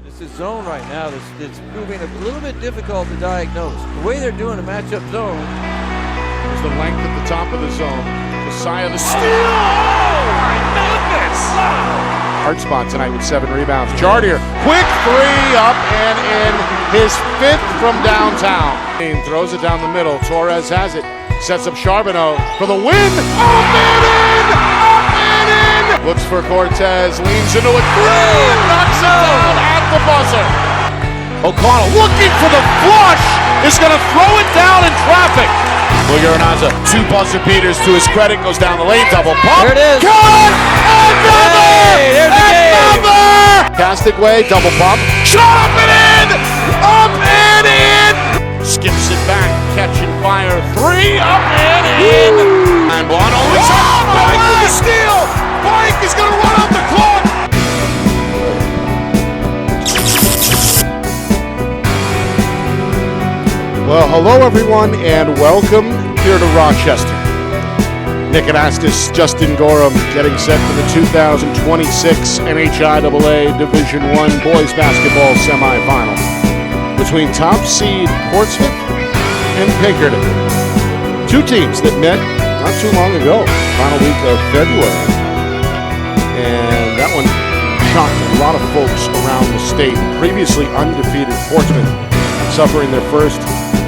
This is zone right now. It's proving a little bit difficult to diagnose. The way they're doing a matchup zone. There's the length at the top of the zone. Messiah the steal. Oh my goodness! Hard spot tonight with 7 rebounds. Jardier, quick three up and in. His 5th from downtown. Throws it down the middle. Torres has it. Sets up Charbonneau for the win. Up and in! Up and in! Looks for Cortez. Leans into a three and knocks it down at the buzzer. O'Connell looking for the flush. Is going to throw it down in traffic. Muguruzaga, 2 buzzer beaters to his credit, goes down the lane, double pump. There it is. Cut! Another! Hey, Another! Fantastic way, double pump. Shot up and in! Up and in! Skips it back, catching fire. 3 up and in! And Buono is up! Pike with the steal! Pike is going to run up the clock! Well, hello everyone, and welcome here to Rochester. Nick Anastas, Justin Gorham, getting set for the 2026 NHIAA Division I Boys Basketball Semifinal between top seed Portsmouth and Pinkerton. 2 teams that met not too long ago, final week of February. And that one shocked a lot of folks around the state. Previously undefeated Portsmouth suffering their first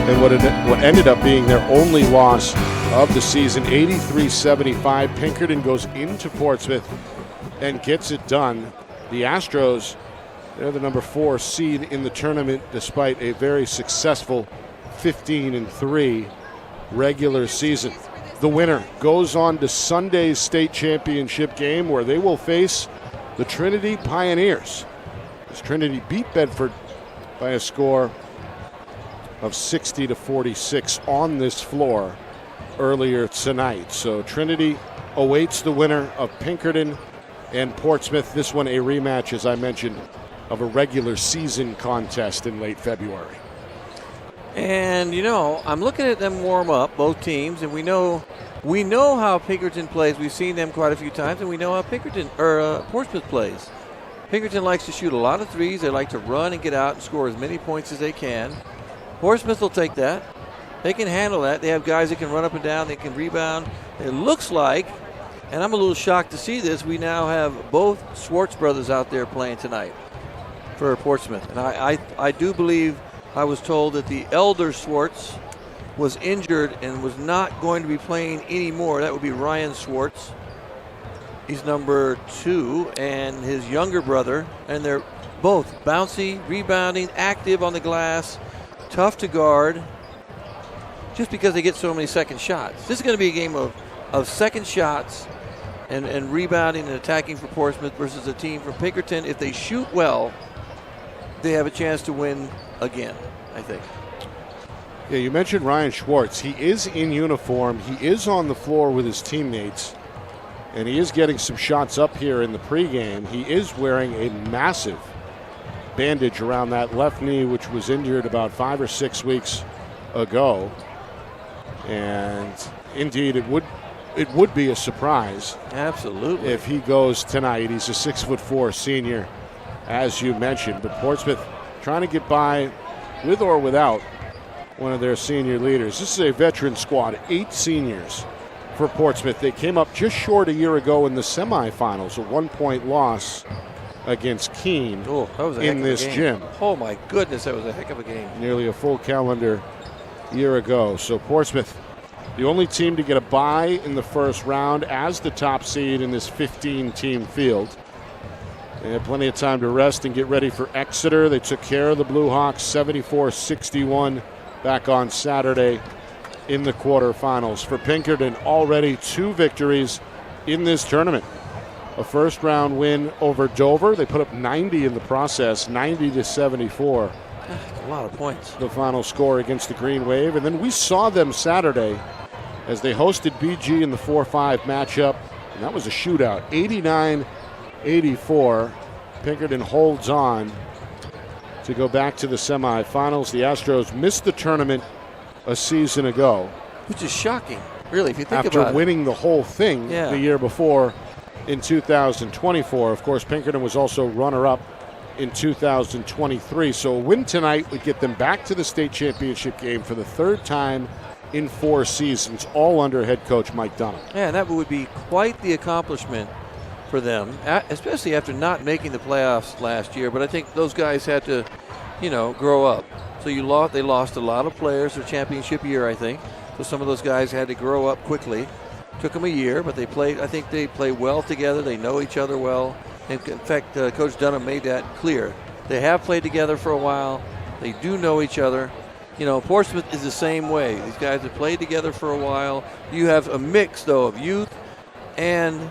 and what ended up being their only loss of the season, 83-75. Pinkerton goes into Portsmouth and gets it done. The Astros, they're the number 4 seed in the tournament despite a very successful 15-3 regular season. The winner goes on to Sunday's state championship game where they will face the Trinity Pioneers. As Trinity beat Bedford by a score of 60-46 on this floor earlier tonight. So Trinity awaits the winner of Pinkerton and Portsmouth. This one a rematch, as I mentioned, of a regular season contest in late February. And you know, I'm looking at them warm up, both teams, and we know how Pinkerton plays. We've seen them quite a few times, and we know how Portsmouth plays. Pinkerton likes to shoot a lot of threes. They like to run and get out and score as many points as they can. Portsmouth will take that. They can handle that. They have guys that can run up and down. They can rebound. It looks like, and I'm a little shocked to see this, we now have both Schwartz brothers out there playing tonight for Portsmouth. And I do believe I was told that the elder Schwartz was injured and was not going to be playing anymore. That would be Ryan Schwartz. He's number 2, and his younger brother, and they're both bouncy, rebounding, active on the glass, tough to guard, just because they get so many second shots. This is going to be a game of second shots and rebounding and attacking for Portsmouth versus a team from Pinkerton. If they shoot well, they have a chance to win again, I think. Yeah, you mentioned Ryan Schwartz. He is in uniform. He is on the floor with his teammates, and he is getting some shots up here in the pregame. He is wearing a massive bandage around that left knee, which was injured about 5 or 6 weeks ago. And indeed, it would be a surprise. Absolutely. If he goes tonight. He's a 6'4" senior, as you mentioned. But Portsmouth trying to get by with or without one of their senior leaders. This is a veteran squad, 8 seniors for Portsmouth. They came up just short a year ago in the semifinals, a 1-point loss against Keene in this gym. Oh my goodness, that was a heck of a game. Nearly a full calendar year ago. So Portsmouth, the only team to get a bye in the first round as the top seed in this 15-team field. They had plenty of time to rest and get ready for Exeter. They took care of the Blue Hawks 74-61 back on Saturday in the quarterfinals. For Pinkerton, already 2 victories in this tournament. A first-round win over Dover. They put up 90 in the process, 90-74. A lot of points. The final score against the Green Wave. And then we saw them Saturday as they hosted BG in the 4-5 matchup. And that was a shootout, 89-84. Pinkerton holds on to go back to the semifinals. The Astros missed the tournament a season ago. Which is shocking, really, if you think about it. After winning the whole thing the year before in 2024. Of course, Pinkerton was also runner-up in 2023. So a win tonight would get them back to the state championship game for the third time in 4 seasons, all under head coach Mike Dunham. Yeah, that would be quite the accomplishment for them, especially after not making the playoffs last year. But I think those guys had to, grow up. So they lost a lot of players their championship year, I think. So some of those guys had to grow up quickly. Took them a year, but I think they play well together. They know each other well. In fact, Coach Dunham made that clear. They have played together for a while. They do know each other. Portsmouth is the same way. These guys have played together for a while. You have a mix, though, of youth and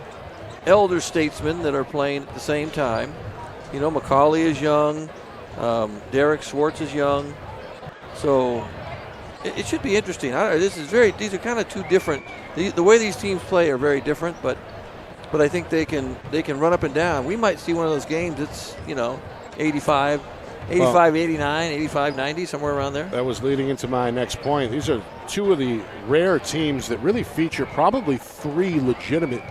elder statesmen that are playing at the same time. Macaulay is young. Derek Schwartz is young. So it should be interesting. These are kind of two different. The way these teams play are very different, but I think they can run up and down. We might see one of those games that's 85, 89, 85, 90, somewhere around there. That was leading into my next point. These are two of the rare teams that really feature probably 3 legitimate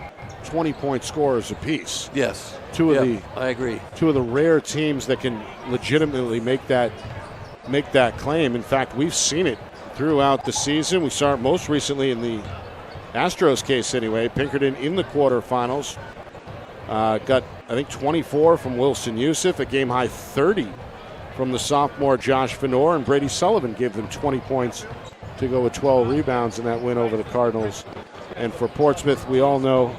20-point scorers apiece. Yes. I agree. Two of the rare teams that can legitimately make that claim. In fact, we've seen it throughout the season. We saw it most recently in the Astros case anyway. Pinkerton in the quarterfinals got, I think, 24 from Wilson Youssef, a game-high 30 from the sophomore Josh Venor, and Brady Sullivan gave them 20 points to go with 12 rebounds in that win over the Cardinals. And for Portsmouth, we all know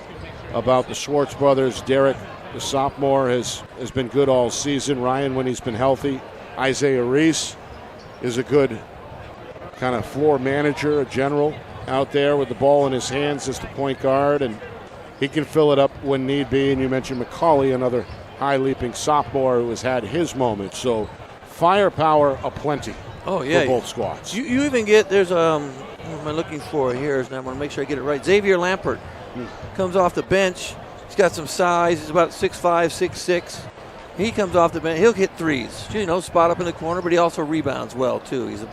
about the Schwartz brothers. Derek, the sophomore, has been good all season. Ryan, when he's been healthy. Isaiah Reese is a good kind of floor manager, a general out there with the ball in his hands as the point guard, and he can fill it up when need be. And you mentioned Macaulay, another high-leaping sophomore who has had his moment. So firepower aplenty for both squads. You even get, what am I looking for here? And I want to make sure I get it right. Xavier Lampert comes off the bench. He's got some size. He's about 6'5", 6'6". He comes off the bench. He'll hit threes. Spot up in the corner, but he also rebounds well too.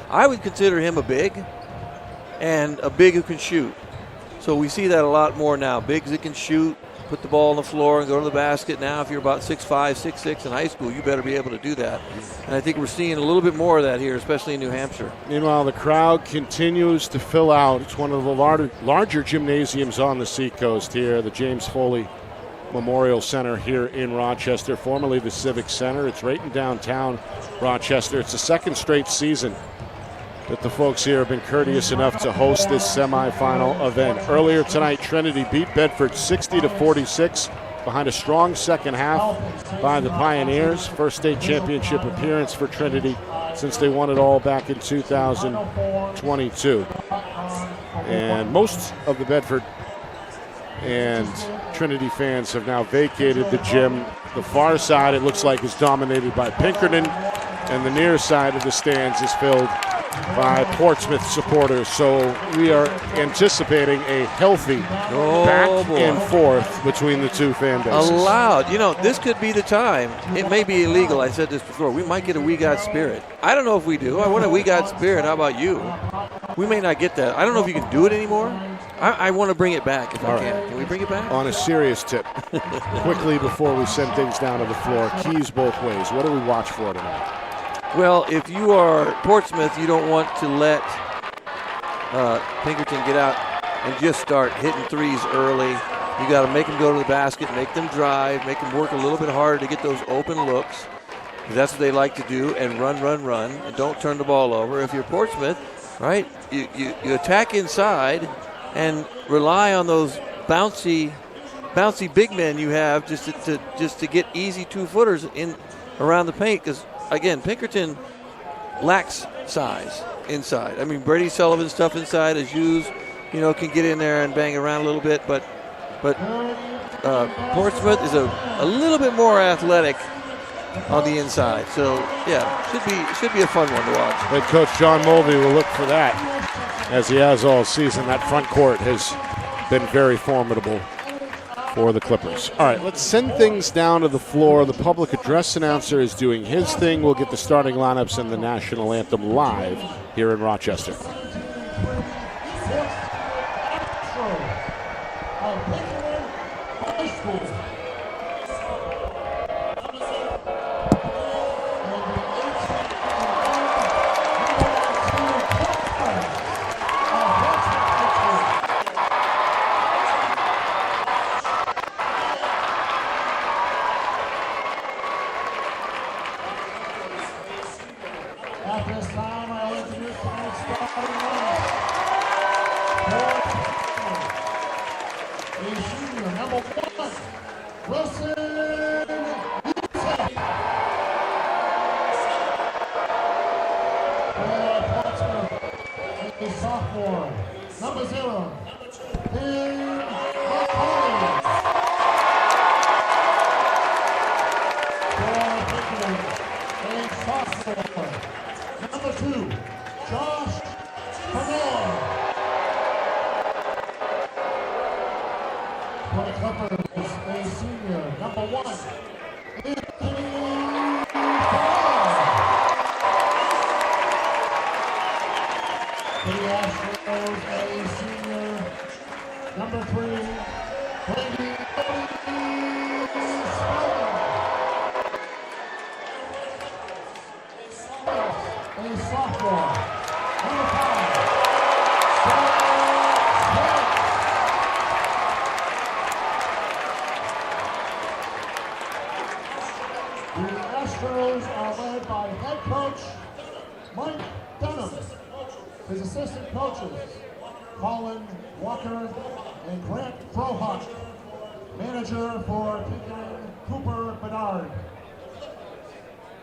I would consider him a big, and a big who can shoot. So we see that a lot more now. Bigs that can shoot, put the ball on the floor and go to the basket. Now, if you're about 6'5", 6'6" in high school, you better be able to do that. And I think we're seeing a little bit more of that here, especially in New Hampshire. Meanwhile, the crowd continues to fill out. It's one of the larger gymnasiums on the Seacoast here, the James Foley Memorial Center here in Rochester, formerly the Civic Center. It's right in downtown Rochester. It's the second straight season that the folks here have been courteous enough to host this semifinal event. Earlier tonight, Trinity beat Bedford 60-46 behind a strong second half by the Pioneers. First state championship appearance for Trinity since they won it all back in 2022. And most of the Bedford and Trinity fans have now vacated the gym. The far side, it looks like, is dominated by Pinkerton, and the near side of the stands is filled by Portsmouth supporters. So we are anticipating a healthy back and forth between the two fan bases. Allowed. This could be the time. It may be illegal. I said this before. We might get a We Got Spirit. I don't know if we do. I want a We Got Spirit. How about you? We may not get that. I don't know if you can do it anymore. I want to bring it back if I can. Can we bring it back? On a serious tip, quickly before we send things down to the floor, keys both ways. What do we watch for tonight? Well, if you are Portsmouth, you don't want to let Pinkerton get out and just start hitting threes early. You got to make them go to the basket, make them drive, make them work a little bit harder to get those open looks. That's what they like to do, and run, and don't turn the ball over. If you're Portsmouth, right, you attack inside and rely on those bouncy big men you have just to get easy 2-footers in around the paint, because again, Pinkerton lacks size inside. I mean, Brady Sullivan's stuff inside is used, can get in there and bang around a little bit, but Portsmouth is a little bit more athletic on the inside. So yeah, should be a fun one to watch. Head coach John Mulvey will look for that, as he has all season. That front court has been very formidable for the Clippers. All right, let's send things down to the floor. The public address announcer is doing his thing. We'll get the starting lineups and the national anthem live here in Rochester. High School. At this time, I'll introduce tonight's starting lineup. A senior, number 1, Wilson Youssef. For Portsmouth, a sophomore, number 0, Pinkerton. For Pinkerton, a sophomore, number 2, Josh Pregame. For the Clippers, a senior, number 1, anthem. For the Astros, a senior, number 3, Pregame. A sophomore, number 5, the Astros are led by head coach Mike Dunham. His assistant coaches, Colin Walker and Grant Frohock. Manager for Pinkerton, Cooper Bernard.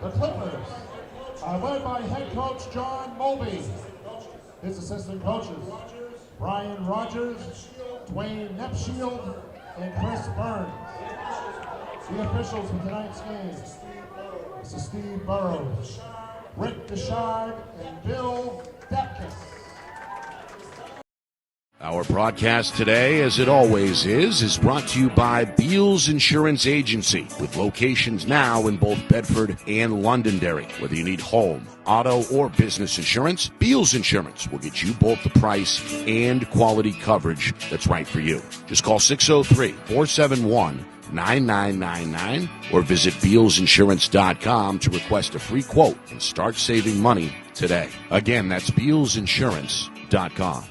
The Clippers are led by head coach John Mulvey. His assistant coaches, Brian Rogers, Dwayne Nepshield, and Chris Burns. The officials for tonight's game, this is Steve Burrows, Rick Deschard, and Bill Depkus. Our broadcast today, as it always is brought to you by Beals Insurance Agency, with locations now in both Bedford and Londonderry. Whether you need home, auto, or business insurance, Beals Insurance will get you both the price and quality coverage that's right for you. Just call 603-471-9999 or visit BealsInsurance.com to request a free quote and start saving money today. Again, that's BealsInsurance.com.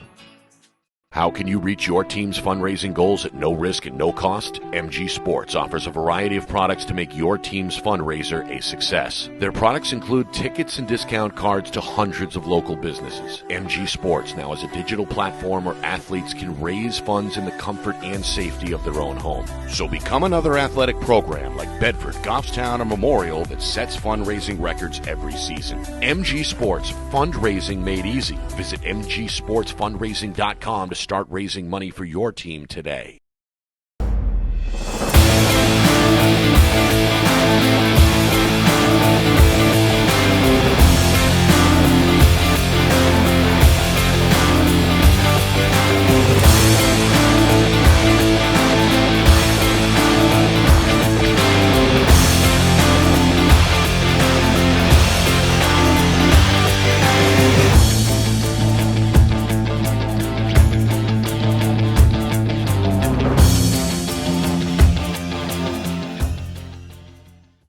How can you reach your team's fundraising goals at no risk and no cost? MG Sports offers a variety of products to make your team's fundraiser a success. Their products include tickets and discount cards to hundreds of local businesses. MG Sports now has a digital platform where athletes can raise funds in the comfort and safety of their own home. So become another athletic program like Bedford, Goffstown, or Memorial that sets fundraising records every season. MG Sports, fundraising made easy. Visit mgsportsfundraising.com to start raising money for your team today.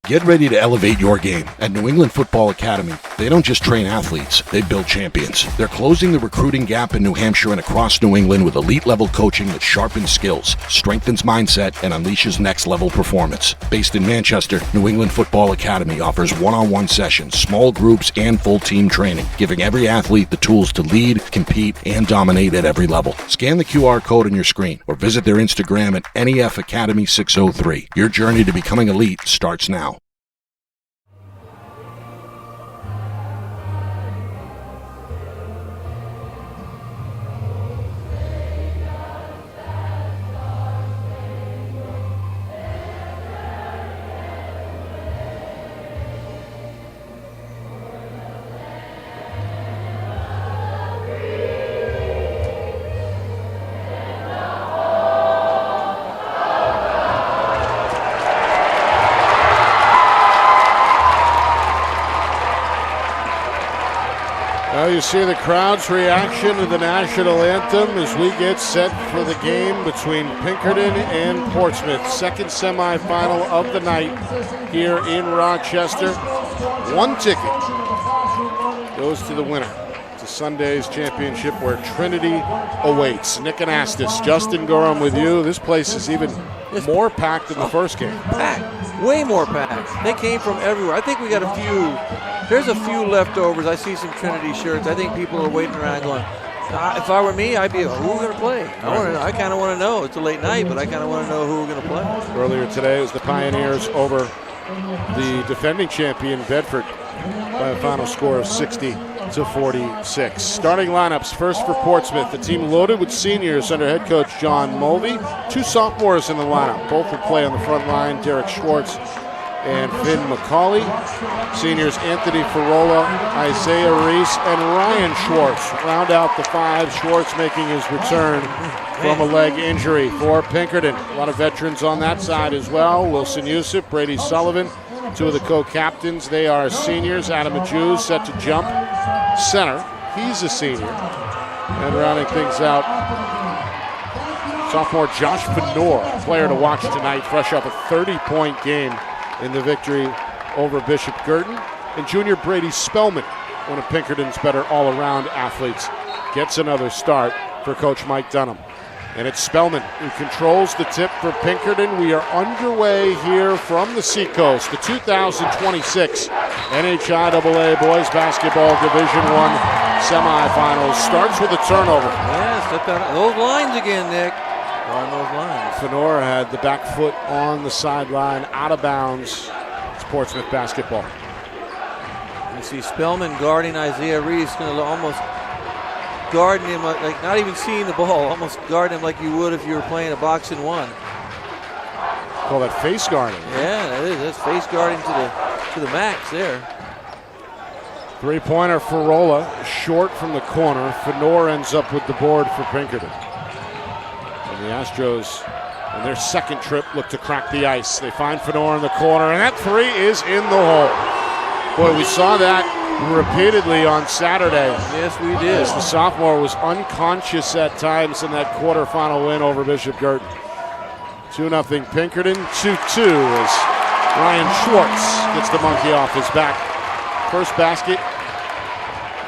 Get ready to elevate your game. At New England Football Academy, they don't just train athletes, they build champions. They're closing the recruiting gap in New Hampshire and across New England with elite-level coaching that sharpens skills, strengthens mindset, and unleashes next-level performance. Based in Manchester, New England Football Academy offers one-on-one sessions, small groups, and full-team training, giving every athlete the tools to lead, compete, and dominate at every level. Scan the QR code on your screen or visit their Instagram at NEF Academy 603. Your journey to becoming elite starts now. Well, you see the crowd's reaction to the national anthem as we get set for the game between Pinkerton and Portsmouth. Second semifinal of the night here in Rochester. One ticket goes to the winner to Sunday's championship where Trinity awaits. Nick Anastas, Justin Gorham with you. This place is even more packed than the first game. Packed, way more packed. They came from everywhere. I think we got a few. There's a few leftovers. I see some Trinity shirts. I think people are waiting around going, if I were me, I'd be, who are we going to play? I kind of want to know. It's a late night, but I kind of want to know who we're going to play. Earlier today, it was the Pioneers over the defending champion Bedford by a final score of 60-46. Starting lineups, first for Portsmouth, the team loaded with seniors under head coach John Mulvey. Two sophomores in the lineup. Both will play on the front line, Derek Schwartz and Finn McCauley. Seniors Anthony Ferrola, Isaiah Reese, and Ryan Schwartz round out the five. Schwartz making his return from a leg injury for Pinkerton. A lot of veterans on that side as well. Wilson Yusuf, Brady Sullivan, two of the co-captains. They are seniors. Adam Ajuz set to jump center. He's a senior. And rounding things out, sophomore Josh Fenor, player to watch tonight, fresh off a 30-point game in the victory over Bishop Girton. And junior Brady Spellman, one of Pinkerton's better all-around athletes, gets another start for Coach Mike Dunham. And it's Spellman who controls the tip for Pinkerton. We are underway here from the Seacoast. The 2026 NHIAA Boys Basketball Division I Semifinals starts with a turnover. Yeah, step out those lines again, Nick. On those lines. Fenor had the back foot on the sideline, out of bounds. It's Portsmouth basketball. You see Spellman guarding Isaiah Reese, going to almost guarding him, like not even seeing the ball, almost guarding him like you would if you were playing a boxing one. Call that face guarding. Yeah, that is. That's face guarding to the max there. Three-pointer for Rolla, short from the corner. Fenor ends up with the board for Pinkerton. And the Astros, on their second trip, look to crack the ice. They find Fenor in the corner, and that three is in the hole. Boy, we saw that repeatedly on Saturday. Yes, we did. As the sophomore was unconscious at times in that quarterfinal win over Bishop Girton. 2-0 Pinkerton, 2-2 as Ryan Schwartz gets the monkey off his back. First basket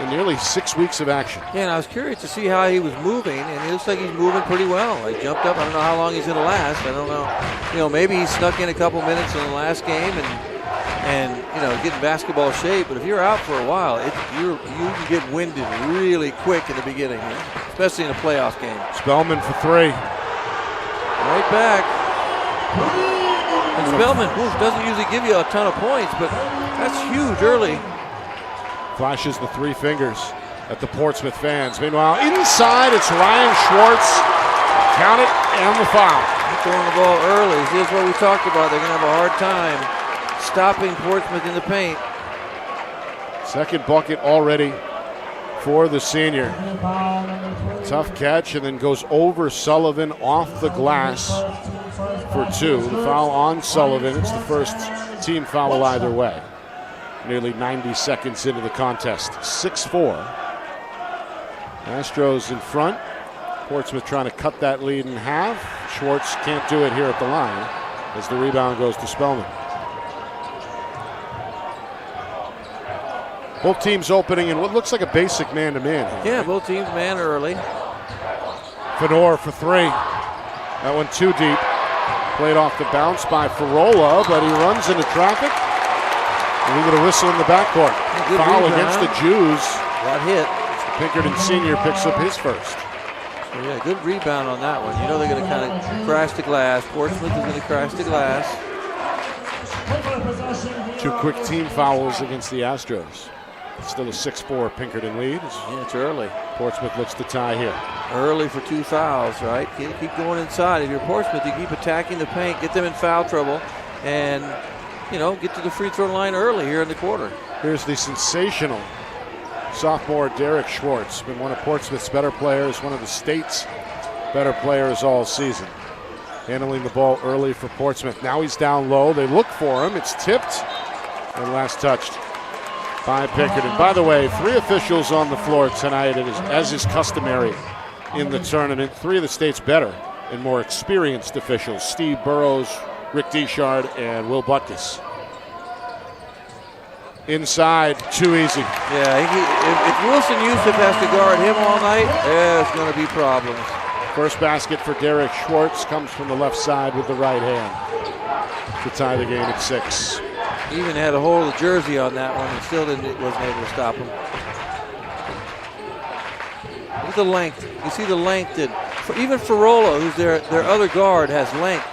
in nearly 6 weeks of action. Yeah, and I was curious to see how he was moving, and it looks like he's moving pretty well. He jumped up. I don't know how long he's going to last. I don't know. Maybe he snuck in a couple minutes in the last game and getting basketball shape. But if you're out for a while, you can get winded really quick in the beginning, especially in a playoff game. Spellman for three. Right back. And Spellman doesn't usually give you a ton of points, but that's huge early. Flashes the three fingers at the Portsmouth fans. Meanwhile, inside, it's Ryan Schwartz. Count it, and the foul. Throwing the ball early. This is what we talked about. They're going to have a hard time stopping Portsmouth in the paint. Second bucket already for the senior. Tough catch, and then goes over Sullivan off the glass for two. The foul on Sullivan. It's the first team foul either way. Nearly 90 seconds into the contest. 6-4. Astros in front. Portsmouth trying to cut that lead in half. Schwartz can't do it here at the line as the rebound goes to Spellman. Both teams opening in what looks like a basic man-to-man. Yeah, both teams man early. Fenor for three. That one too deep. Played off the bounce by Ferrola, but he runs into traffic. And we get a whistle in the backcourt. Foul rebound against the Jews. Got hit. The Pinkerton senior picks up his first. So yeah, good rebound on that one. They're going to kind of crash the glass. Portsmouth is going to crash the glass. Two quick team fouls against the Astros. Still a 6-4 Pinkerton lead. Yeah, it's early. Portsmouth looks to tie here. Early for two fouls, right? Keep going inside. If you're Portsmouth, you keep attacking the paint, get them in foul trouble, and get to the free throw line early here in the quarter. Here's the sensational sophomore Derek Schwartz. Been one of Portsmouth's better players, one of the state's better players all season. Handling the ball early for Portsmouth. Now he's down low. They look for him. It's tipped and last touched by Pinkerton. By the way, 3 officials on the floor tonight, as is customary in the tournament. 3 of the state's better and more experienced officials: Steve Burrows, Rick Dechard, and Will Butkus. Inside, too easy. Yeah, if Wilson Yusuf has to guard him all night, there's going to be problems. First basket for Derek Schwartz comes from the left side with the right hand to tie the game at 6. He even had a hold of the jersey on that one and still wasn't able to stop him. Look at the length. You see the length that even Farola, who's their other guard, has length.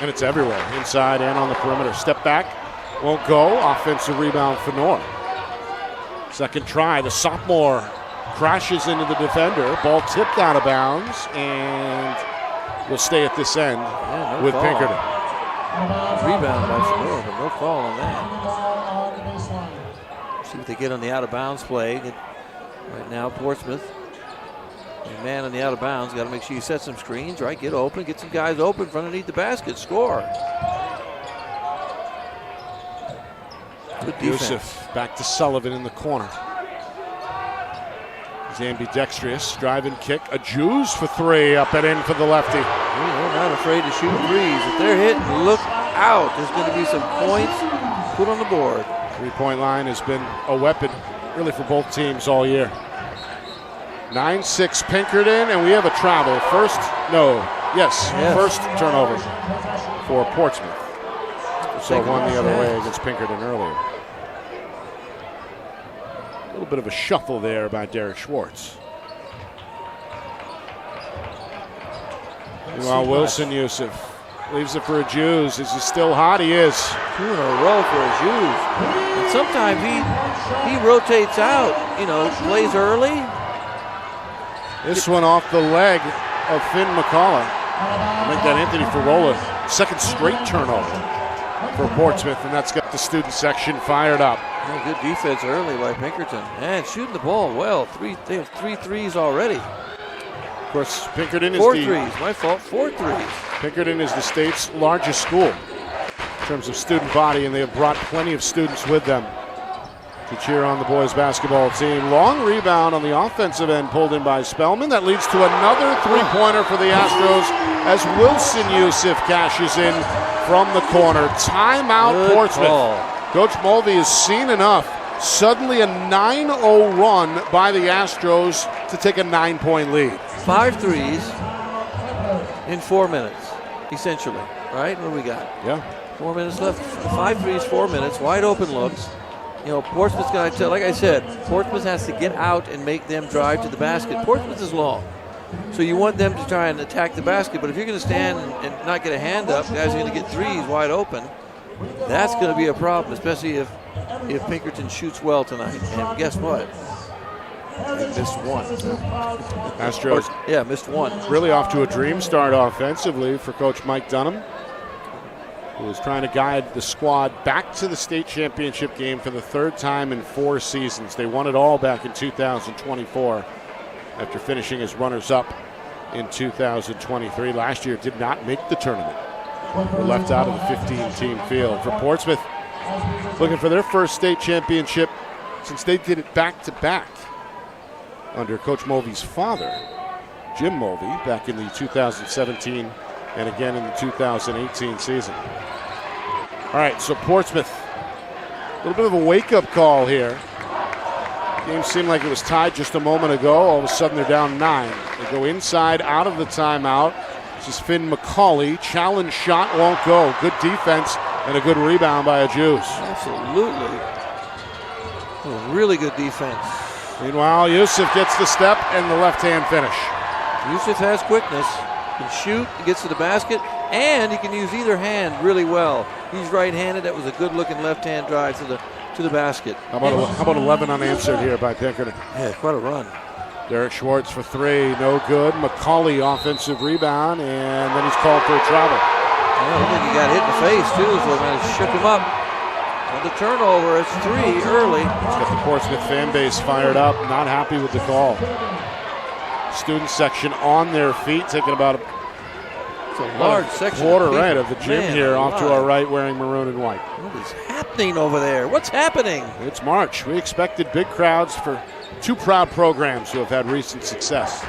And it's everywhere, inside and on the perimeter. Step back, won't go. Offensive rebound for Norm. Second try, the sophomore crashes into the defender. Ball tipped out of bounds and will stay at this end with foul. Pinkerton. Rebound by Farola, but no call on that. See what they get on the out-of-bounds play. Right now, Portsmouth. The man on the out of bounds, got to make sure you set some screens, right? Get open, get some guys open from underneath the basket, score. Good defense. Yusuf back to Sullivan in the corner. He's ambidextrous, drive and kick. A Jews for 3, up and in for the lefty. They're not afraid to shoot threes. If they're hitting, look out. There's going to be some points put on the board. 3-point line has been a weapon really for both teams all year. 9-6 Pinkerton, and we have a travel. First turnover for Portsmouth. So one the other way against Pinkerton earlier. A little bit of a shuffle there by Derek Schwartz. Meanwhile, Wilson Yusuf leaves it for a Jews. Is he still hot? He is. 2 in a row for a Jews. And sometimes he rotates out, plays early. This one off the leg of Finn McCullough. Make that Anthony Farola second straight turnover for Portsmouth, and that's got the student section fired up. Good defense early by Pinkerton. And shooting the ball well. They have 3 threes already. Of course, Pinkerton is 4 threes. My fault. 4 threes. Pinkerton is the state's largest school in terms of student body, and they have brought plenty of students with them to cheer on the boys basketball team. Long rebound on the offensive end pulled in by Spellman. That leads to another 3-pointer for the Astros as Wilson Yusuf cashes in from the corner. Timeout, Good Portsmouth. call. Coach Mulvey has seen enough. Suddenly a 9-0 run by the Astros to take a 9-point lead. 5 threes in 4 minutes, essentially. Right? What do we got? Yeah. 4 minutes left. 5 threes, 4 minutes. Wide open looks. Portsmouth's got to, like I said, Portsmouth has to get out and make them drive to the basket. Portsmouth is long, so you want them to try and attack the basket. But if you're going to stand and not get a hand up, guys are going to get threes wide open. That's going to be a problem, especially if Pinkerton shoots well tonight. And guess what? They missed 1. Astros. Missed 1. Really off to a dream start offensively for Coach Mike Dunham, who is trying to guide the squad back to the state championship game for the 3rd time in 4 seasons. They won it all back in 2024 after finishing as runners-up in 2023. Last year did not make the tournament. Were left out of the 15-team field. For Portsmouth, looking for their first state championship since they did it back-to-back under Coach Mulvey's father, Jim Mulvey, back in the 2017 and again in the 2018 season. All right, so Portsmouth, a little bit of a wake-up call here. The game seemed like it was tied just a moment ago. All of a sudden, they're down 9. They go inside, out of the timeout. This is Finn McCauley. Challenge shot won't go. Good defense and a good rebound by a Jews. Absolutely. Really good defense. Meanwhile, Yusuf gets the step and the left-hand finish. Yusuf has quickness. Can shoot, he gets to the basket, and he can use either hand really well. He's right-handed. That was a good-looking left-hand drive to the basket. How about 11 unanswered here by Pinkerton? Yeah, quite a run. Derek Schwartz for 3, no good. McCauley offensive rebound, and then he's called for a travel. Yeah, I think he got hit in the face too, so it kind of shook him up. And the turnover, it's 3 early. He's got the Portsmouth fan base fired up, not happy with the call. Student section on their feet, taking about It's a large section. Quarter right of the gym here off to alive. our right wearing maroon and white. What is happening over there? What's happening? It's March. We expected big crowds for two proud programs who have had recent success.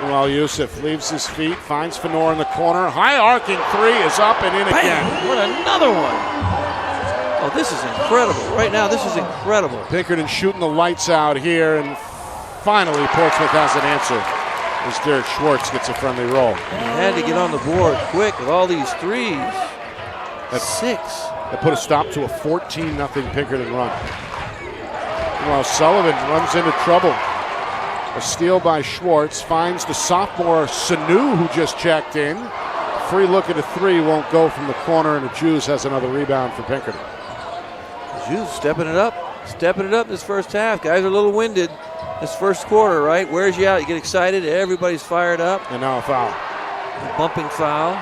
Well, Yusuf leaves his feet, finds Fenor in the corner. High arcing three is up and in again. Bam! What another one. Oh, this is incredible. Right now, this is incredible. Pinkerton shooting the lights out here, and finally Portsmouth has an answer as Derek Schwartz gets a friendly roll. He had to get on the board quick with all these threes. That's 6. That put a stop to a 14-0 Pinkerton run. Well, Sullivan runs into trouble. A steal by Schwartz, finds the sophomore Sanu, who just checked in. Free look at a three, won't go from the corner, and the Jews has another rebound for Pinkerton. Jews stepping it up this first half. Guys are a little winded this first quarter, right? Wears you out. You get excited. Everybody's fired up. And now a foul. A bumping foul.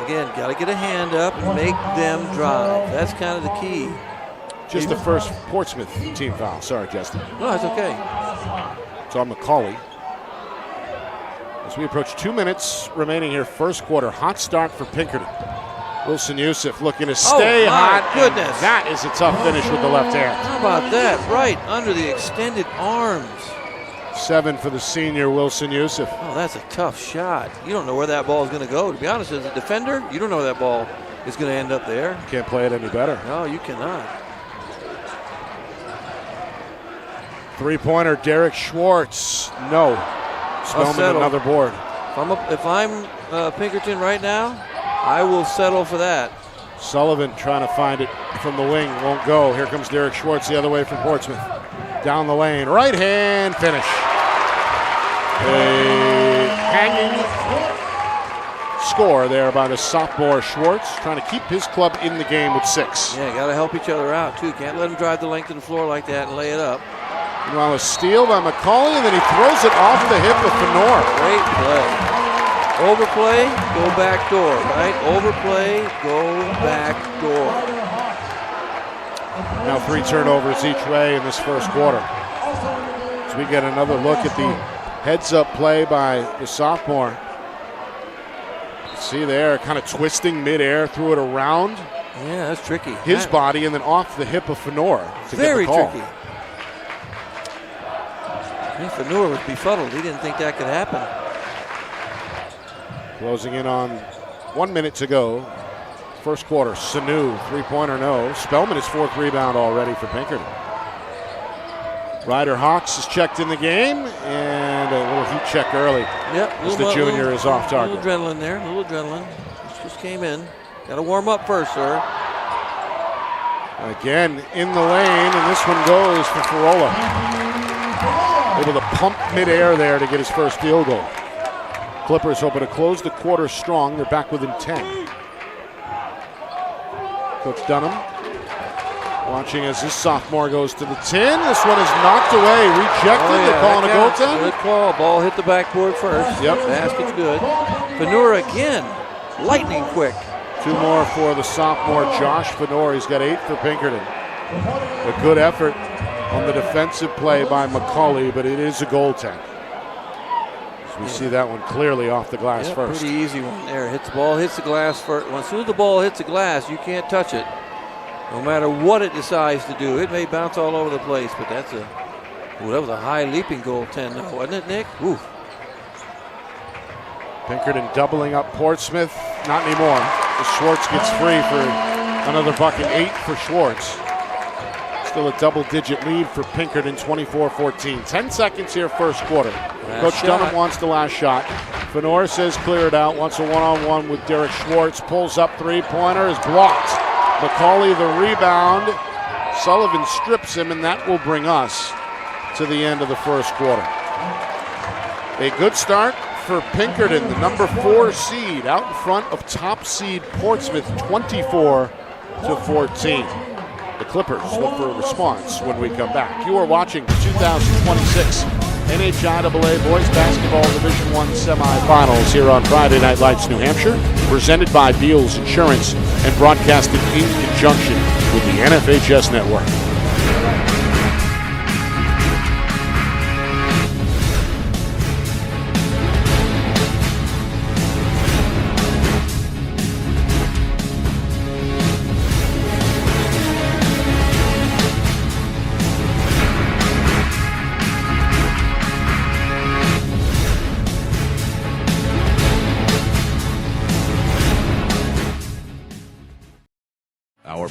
Again, got to get a hand up and make them drive. That's kind of the key. Just the first Portsmouth team foul. Sorry, Justin. No, it's okay. It's on McCauley. As we approach 2 minutes remaining here, first quarter. Hot start for Pinkerton. Wilson Yusuf looking to stay hot. Goodness. That is a tough finish with the left hand. How about that? Right under the extended arms. 7 for the senior Wilson Yusuf. Oh, that's a tough shot. You don't know where that ball is going to go. To be honest, as a defender, you don't know where that ball is going to end up there. Can't play it any better. No, you cannot. Three-pointer, Derek Schwartz. No. Spellman another board. If I'm Pinkerton right now, I will settle for that. Sullivan trying to find it from the wing. Won't go. Here comes Derek Schwartz the other way from Portsmouth. Down the lane. Right hand finish. A hanging score there by the sophomore Schwartz. Trying to keep his club in the game with 6. Yeah, got to help each other out, too. Can't let them drive the length of the floor like that and lay it up. Meanwhile, a steal by McCauley, and then he throws it off the hip of Fenor. Great play. Overplay, go back door, right? Overplay, go back door. Now 3 turnovers each way in this first quarter. As we get another look at the heads-up play by the sophomore. See there, kind of twisting midair, threw it around. Yeah, that's tricky. His body and then off the hip of Fenor to Very get the call. Tricky. I think Fenor was befuddled. He didn't think that could happen. Closing in on 1 minute to go. First quarter, Sanu, three-pointer no. Spellman his 4th rebound already for Pinkerton. Ryder Hawks is checked in the game, and a little heat check early. Yep. As the junior is off target. A little adrenaline there, a little adrenaline. Just came in. Got to warm up first, sir. Again, in the lane, and this one goes for Farola. Able to pump midair there to get his first field goal. Clippers hoping to close the quarter strong. They're back within 10. Coach Dunham watching as his sophomore goes to the tin. This one is knocked away, rejected. They're calling a goaltend. Good call. Ball hit the backboard first. Yep. Basket's good. Fenor again, lightning quick. 2 more for the sophomore Josh Fenor. He's got 8 for Pinkerton. A good effort on the defensive play by McCauley, but it is a goaltend. We see that one clearly off the glass first. Pretty easy one there. Hits the ball, hits the glass first. Well, as soon as the ball hits the glass, you can't touch it. No matter what it decides to do. It may bounce all over the place, but that was a high leaping goaltend, wasn't it, Nick? Ooh. Pinkerton doubling up Portsmouth. Not anymore. Schwartz gets free for another bucket. 8 for Schwartz. Still a double-digit lead for Pinkerton, 24-14. 10 seconds here, first quarter. Coach Dunham wants the last shot. Fenor says clear it out, wants a one-on-one with Derek Schwartz. Pulls up, three-pointer is blocked. McCauley the rebound. Sullivan strips him, and that will bring us to the end of the first quarter. A good start for Pinkerton, the number 4 seed, out in front of top seed Portsmouth, 24-14. The Clippers look for a response when we come back. You are watching the 2026 NHIAA Boys Basketball Division I Semifinals here on Friday Night Lights, New Hampshire, presented by Beals Insurance and broadcasted in conjunction with the NFHS Network.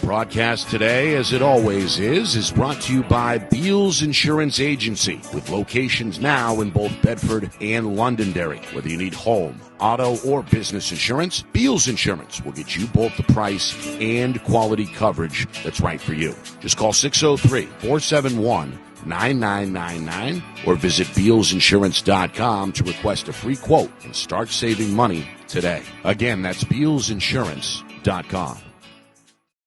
broadcast today, as it always is brought to you by Beals Insurance Agency, with locations now in both Bedford and Londonderry. Whether you need home, auto, or business insurance, Beals Insurance will get you both the price and quality coverage that's right for you. Just call 603-471-9999 or visit BealsInsurance.com to request a free quote and start saving money today. Again, that's BealsInsurance.com.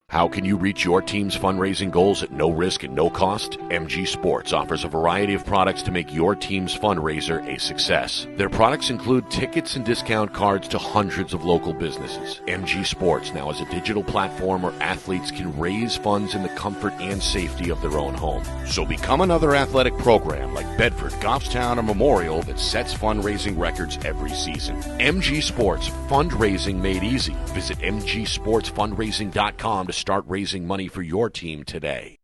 How can you reach your team's fundraising goals at no risk and no cost? MG Sports offers a variety of products to make your team's fundraiser a success. Their products include tickets and discount cards to hundreds of local businesses. MG Sports now has a digital platform where athletes can raise funds in the comfort and safety of their own home. So become another athletic program like Bedford, Goffstown, or Memorial that sets fundraising records every season. MG Sports, fundraising made easy. Visit mgsportsfundraising.com to start raising money for your team today.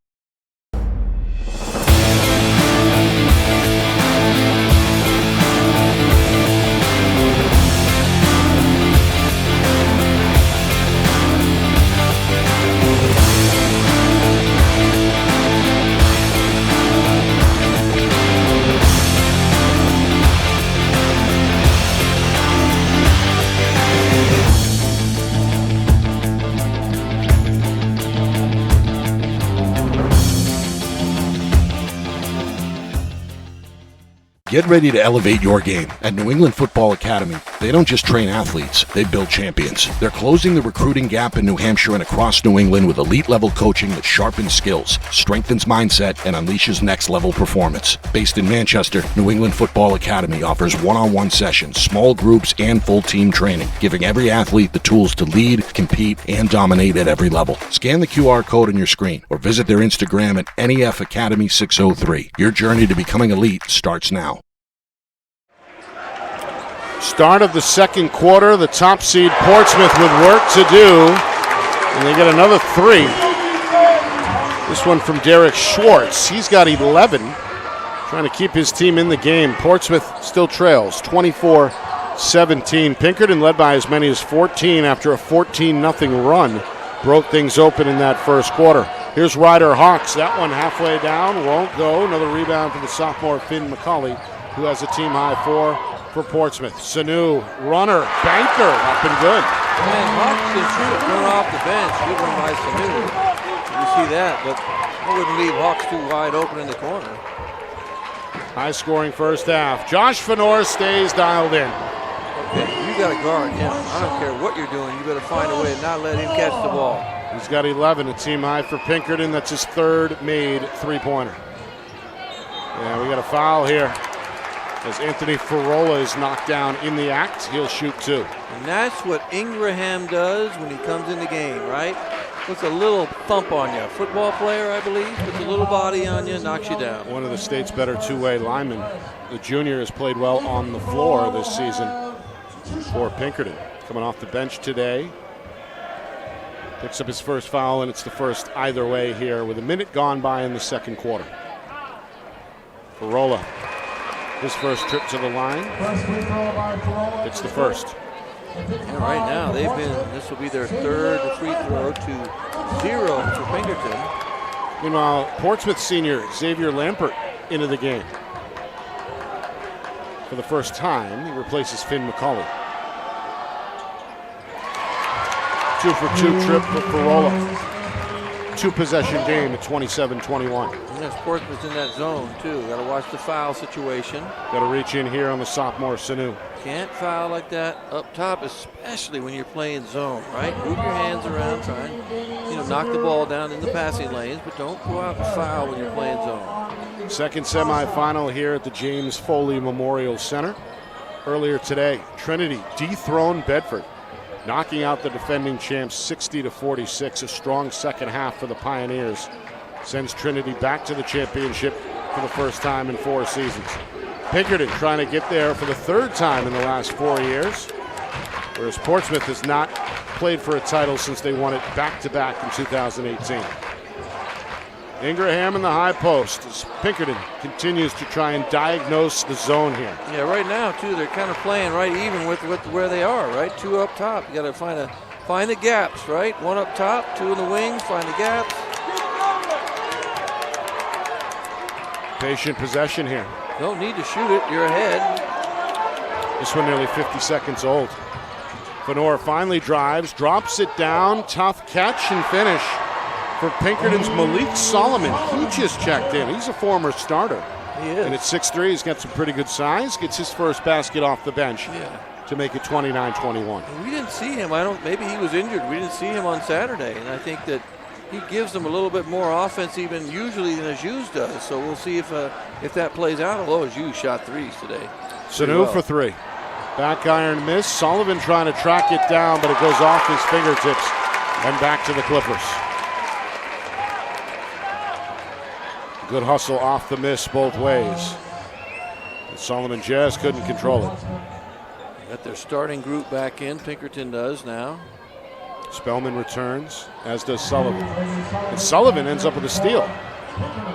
Get ready to elevate your game. At New England Football Academy, they don't just train athletes, they build champions. They're closing the recruiting gap in New Hampshire and across New England with elite-level coaching that sharpens skills, strengthens mindset, and unleashes next-level performance. Based in Manchester, New England Football Academy offers one-on-one sessions, small groups, and full-team training, giving every athlete the tools to lead, compete, and dominate at every level. Scan the QR code on your screen or visit their Instagram at NEF Academy 603. Your journey to becoming elite starts now. Start of the second quarter, the top seed Portsmouth with work to do, and they get another 3. This one from Derek Schwartz. He's got 11, trying to keep his team in the game. Portsmouth still trails 24-17. Pinkerton led by as many as 14 after a 14-0 run. Broke things open in that first quarter. Here's Ryder Hawks. That one halfway down, won't go. Another rebound for the sophomore Finn McCauley, who has a team high 4 for Portsmouth. Sanu, runner, banker, up and good. Man, Hawks can shoot a corner off the bench. Good one by Sanu. You see that, but I wouldn't leave Hawks too wide open in the corner. High-scoring first half. Josh Fenor stays dialed in. Okay, you got to guard him. I don't care what you're doing. You better find a way to not let him catch the ball. He's got 11, a team high for Pinkerton. That's his third made three-pointer. Yeah, we got a foul here, as Anthony Ferrola is knocked down in the act. He'll shoot 2. And that's what Ingraham does when he comes in the game, right? Puts a little thump on you. Football player, I believe, puts a little body on you, knocks you down. One of the state's better two-way linemen. The junior has played well on the floor this season for Pinkerton. Coming off the bench today. Picks up his first foul, and it's the first either way here with a minute gone by in the second quarter. Ferrola. His first trip to the line. It's the first. Yeah, right now this will be their third free throw to 0 for Pinkerton. Meanwhile, Portsmouth senior Xavier Lampert into the game. For the first time, he replaces Finn McCauley. 2 for 2 trip for Ferrola. 2-possession game at 27-21. Yes, Portsmouth's in that zone, too. Got to watch the foul situation. Got to reach in here on the sophomore Sanu. Can't foul like that up top, especially when you're playing zone, right? Move your hands around, try and, knock the ball down in the passing lanes, but don't go out and foul when you're playing zone. Second semifinal here at the James Foley Memorial Center. Earlier today, Trinity dethroned Bedford, knocking out the defending champs 60-46. A strong second half for the Pioneers sends Trinity back to the championship for the first time in 4 seasons. Pinkerton trying to get there for the third time in the last 4 years, whereas Portsmouth has not played for a title since they won it back-to-back in 2018. Ingraham in the high post as Pinkerton continues to try and diagnose the zone here. Yeah, right now, too, they're kind of playing right even with where they are, right? 2 up top. You got to find Find the gaps, right? One up top, two in the wings, find the gaps. Patient possession here. Don't need to shoot it, you're ahead. This one nearly 50 seconds old. Fenor finally drives, drops it down, tough catch and finish for Pinkerton's Malik Solomon. He just checked in. He's a former starter. He is. And at 6'3", he's got some pretty good size. Gets his first basket off the bench to make it 29-21. We didn't see him. Maybe he was injured. We didn't see him on Saturday, and I think that he gives them a little bit more offense even usually than Ajuz does. So we'll see if that plays out. Although Ajuz shot threes today. Sanu for three. Back iron miss. Sullivan trying to track it down, but it goes off his fingertips and back to the Clippers. Good hustle off the miss both ways. And Solomon just couldn't control it. Got their starting group back in. Pinkerton does now. Spellman returns, as does Sullivan. And Sullivan ends up with a steal.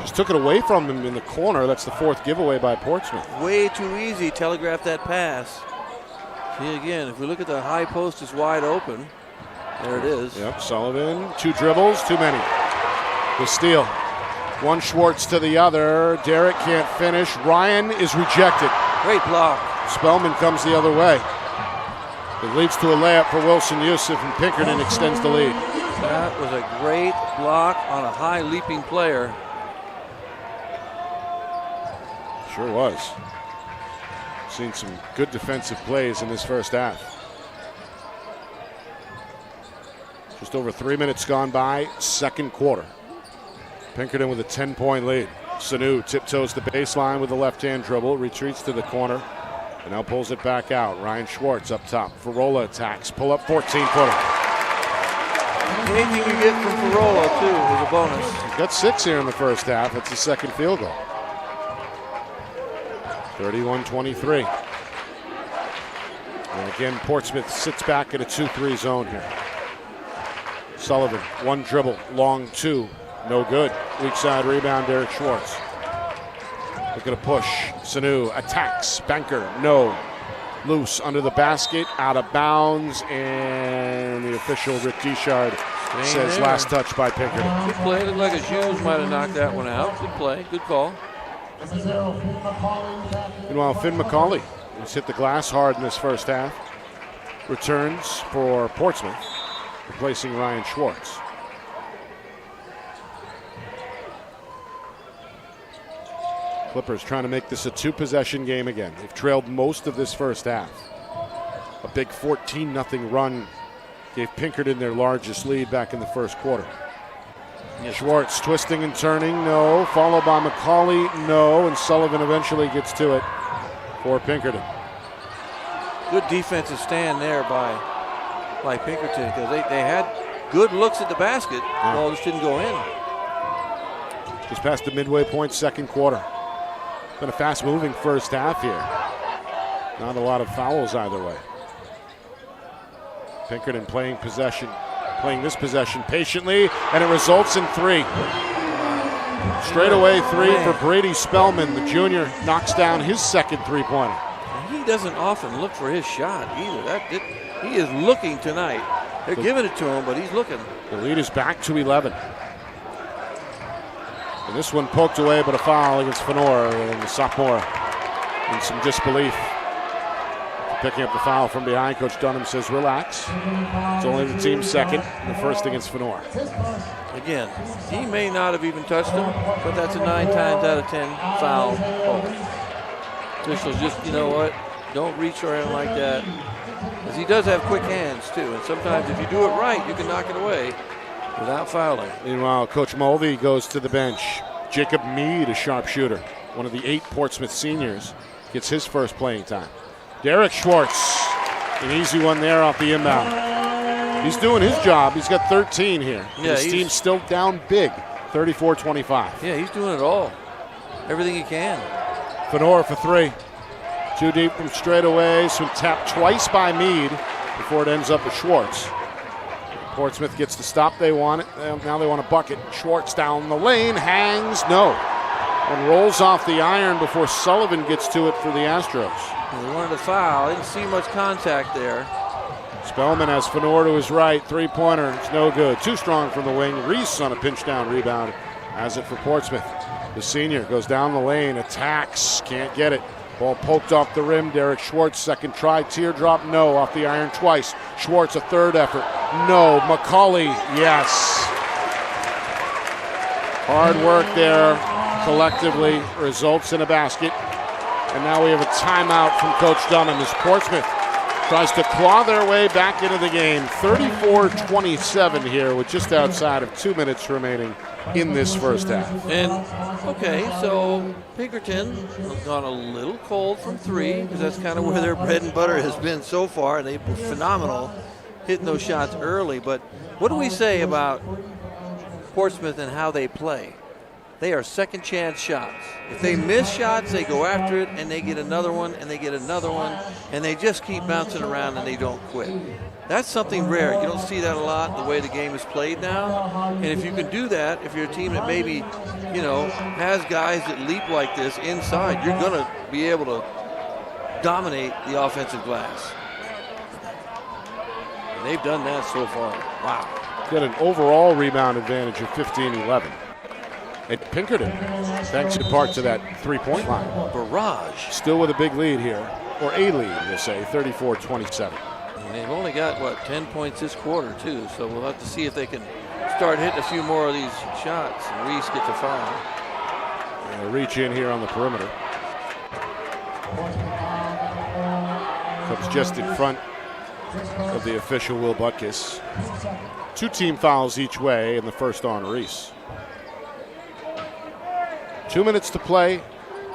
Just took it away from him in the corner. That's the fourth giveaway by Portsmouth. Way too easy. Telegraphed that pass. See again, if we look at the high post, it's wide open. There it is. Yep, Sullivan, two dribbles, too many. The steal. One Schwartz to the other. Derek can't finish. Ryan is rejected. Great block. Spellman comes the other way. It leads to a layup for Wilson Yusuf, and Pinkerton extends the lead. That was a great block on a high leaping player. Sure was. Seen some good defensive plays in this first half. Just over 3 minutes gone by, second quarter. Pinkerton with a 10-point lead. Sanu tiptoes the baseline with the left-hand dribble, retreats to the corner, and now pulls it back out. Ryan Schwartz up top. Farola attacks. Pull up 14-footer. Anything you get from Farola, too, is a bonus. He's got 6 here in the first half. It's his second field goal. 31-23. And again, Portsmouth sits back in a 2-3 zone here. Sullivan, one dribble, long two, no good. Weak side rebound, Derek Schwartz. Look at a push. Sanu attacks. Banker, no. Loose under the basket, out of bounds, and the official, Rick Deschard, says last touch by Pinkerton. Good play. Looked like Ajuz might have knocked that one out. Good play. Good call. Meanwhile, Finn McCauley has hit the glass hard in this first half. Returns for Portsmouth, replacing Ryan Schwartz. Clippers trying to make this a two-possession game again. They've trailed most of this first half. A big 14-0 run gave Pinkerton their largest lead back in the first quarter. Yes. Schwartz twisting and turning, no. Followed by McCauley, no. And Sullivan eventually gets to it for Pinkerton. Good defensive stand there by Pinkerton, because they had good looks at the basket. The ball just didn't go in. Just past the midway point, second quarter. Been a fast-moving first half here. Not a lot of fouls either way. Pinkerton playing this possession patiently, and it results in three. Straight away three for Brady Spellman. The junior knocks down his second three-pointer. He doesn't often look for his shot either. He is looking tonight. They're giving it to him, but he's looking. The lead is back to 11. And this one poked away, but a foul against Fenor, and the sophomore in some disbelief. Picking up the foul from behind. Coach Dunham says, relax. It's only the team's second, the first against Fenor. Again, he may not have even touched him, but that's a 9 times out of 10 foul. Officials just, you know what, don't reach for him like that. Because he does have quick hands, too. And sometimes if you do it right, you can knock it away without fouling. Meanwhile, Coach Mulvey goes to the bench. Jacob Mead, a sharpshooter, one of the 8 Portsmouth seniors, gets his first playing time. Derek Schwartz, an easy one there off the inbound. He's doing his job. He's got 13 here. Yeah, his team's still down big, 34-25. Yeah, he's doing it all. Everything he can. Fenor for three. Too deep from straight away. So tapped twice by Mead before it ends up with Schwartz. Portsmouth gets the stop they want it. Now they want a bucket. Schwartz down the lane, hangs, no. And rolls off the iron before Sullivan gets to it for the Astros. They wanted a foul. Didn't see much contact there. Spellman has Fenor to his right. Three-pointer. It's no good. Too strong from the wing. Reese on a pinch-down rebound has it for Portsmouth. The senior goes down the lane. Attacks. Can't get it. Ball poked off the rim. Derek Schwartz, second try. Teardrop, no. Off the iron twice. Schwartz, a third effort. No. McCauley, yes. Hard work there collectively results in a basket. And now we have a timeout from Coach Dunham as Portsmouth tries to claw their way back into the game. 34-27 here with just outside of 2 minutes remaining in this first half. And, okay, so Pinkerton has gone a little cold from three because that's kind of where their bread and butter has been so far. And they've been phenomenal hitting those shots early. But what do we say about Portsmouth and how they play? They are second chance shots. If they miss shots, they go after it, and they get another one, and they get another one, and they just keep bouncing around, and they don't quit. That's something rare. You don't see that a lot the way the game is played now. And if you can do that, if you're a team that maybe, has guys that leap like this inside, you're going to be able to dominate the offensive glass. And they've done that so far. Wow. Got an overall rebound advantage of 15-11. At Pinkerton, thanks in part to that three-point line. Barrage. Still with a big lead here, or a lead, we'll say, 34-27. And they've only got, 10 points this quarter, too, so we'll have to see if they can start hitting a few more of these shots. And Reese gets a foul. And a reach in here on the perimeter. Comes just in front of the official, Will Butkus. 2 team fouls each way, and the first on Reese. 2 minutes to play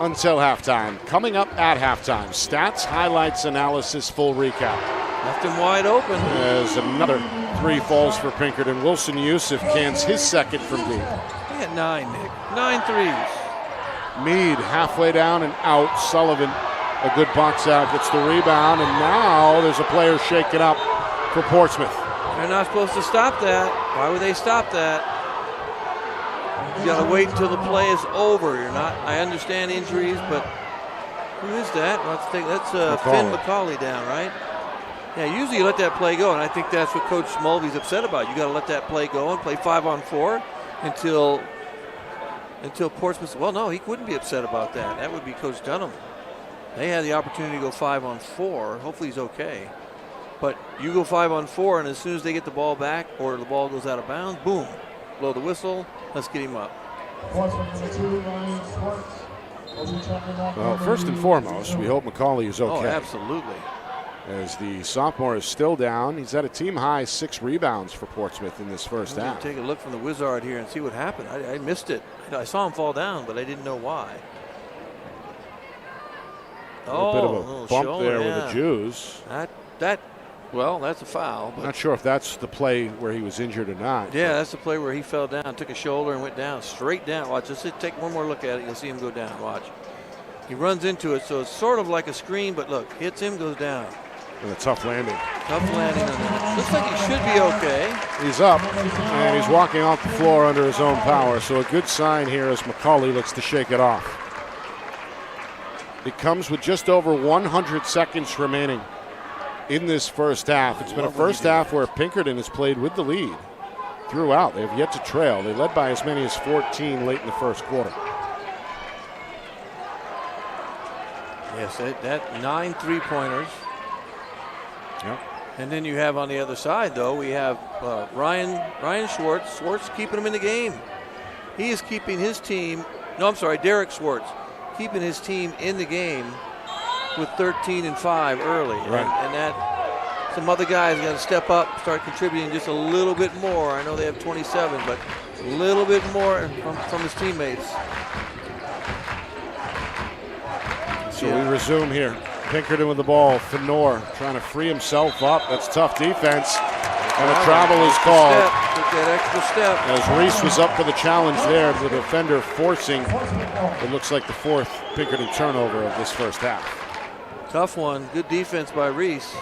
until halftime. Coming up at halftime, stats, highlights, analysis, full recap. Left him wide open. As another 3 falls for Pinkerton. Wilson Yusuf cans his second from deep. He had 9, Nick. 9 threes. Meade halfway down and out. Sullivan, a good box out, gets the rebound, and now there's a player shaken up for Portsmouth. They're not supposed to stop that. Why would they stop that? You got to wait until the play is over. You're not. I understand injuries, but who is that? That's Finn McCauley down, right? Yeah, usually you let that play go, and I think that's what Coach Mulvey's upset about. You got to let that play go and play 5-on-4 until Portsmouth. Well, no, he wouldn't be upset about that. That would be Coach Dunham. They had the opportunity to go 5-on-4. Hopefully he's okay. But you go 5-on-4, and as soon as they get the ball back or the ball goes out of bounds, boom, blow the whistle. Let's get him up. Well, first and foremost, we hope McCauley is okay. Oh, absolutely. As the sophomore is still down. He's at a team-high 6 rebounds for Portsmouth in this first half. Take a look from the Wizard here and see what happened. I missed it. I saw him fall down, but I didn't know why. A bit of a bump there with the Jews. Well, that's a foul. But not sure if that's the play where he was injured or not. Yeah, that's the play where he fell down, took a shoulder and went down, straight down. Watch, just take one more look at it. You'll see him go down. Watch. He runs into it, so it's sort of like a screen, but look, hits him, goes down. And a tough landing. Tough landing on that. Looks like he should be okay. He's up, and he's walking off the floor under his own power, so a good sign here as McCauley looks to shake it off. It comes with just over 100 seconds remaining in this first half. It's been a first half where Pinkerton has played with the lead throughout. They have yet to trail. They led by as many as 14 late in the first quarter. Yes, that 9 3-pointers. Yep. And then you have on the other side, though, we have Ryan Schwartz. Schwartz keeping him in the game. He is keeping his team. No, I'm sorry, Derek Schwartz keeping his team in the game with 13 and 5 early. Right. And that some other guys got to step up, start contributing just a little bit more. I know they have 27, but a little bit more from his teammates. So we resume here. Pinkerton with the ball. Fenor trying to free himself up. That's tough defense. And a travel is called. Took that extra step. As Reese was up for the challenge there, the defender forcing it looks like the 4th Pinkerton turnover of this first half. Tough one. Good defense by Reese.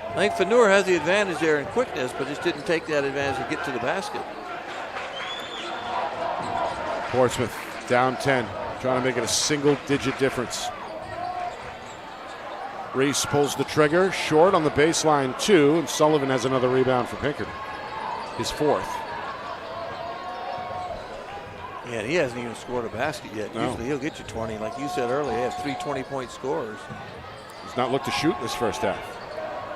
I think Fenor has the advantage there in quickness, but just didn't take that advantage to get to the basket. Portsmouth down 10, trying to make it a single-digit difference. Reese pulls the trigger, short on the baseline 2, and Sullivan has another rebound for Pinkerton, his 4th. Yeah, and he hasn't even scored a basket yet. No. Usually he'll get you 20. Like you said earlier, he has 3 20-point scorers. He's not looked to shoot in this first half.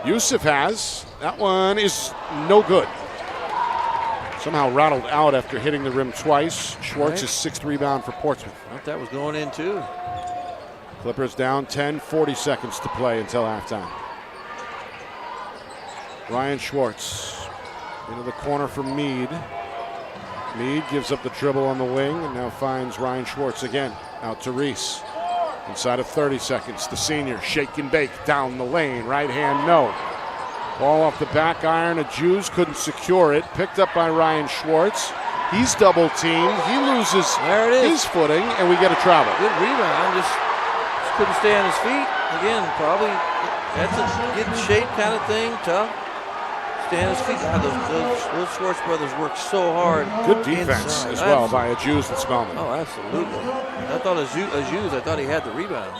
Yusuf has. That one is no good. Somehow rattled out after hitting the rim twice. Schwartz's 6th rebound for Portsmouth. I thought that was going in too. Clippers down 10, 40 seconds to play until halftime. Ryan Schwartz into the corner for Meade. Meade gives up the dribble on the wing and now finds Ryan Schwartz again. Out to Reese. Inside of 30 seconds, the senior shake and bake down the lane. Right hand, no. Ball off the back iron. Jews couldn't secure it. Picked up by Ryan Schwartz. He's double teamed. He loses his footing, and we get a travel. Good rebound. Just couldn't stay on his feet. Again, probably that's a get in shape kind of thing. Tough. Stay on his feet. God, those Schwartz brothers work so hard. Good defense inside. as well by Jews and Spellman. Oh, absolutely. I thought Jews, I thought he had the rebound.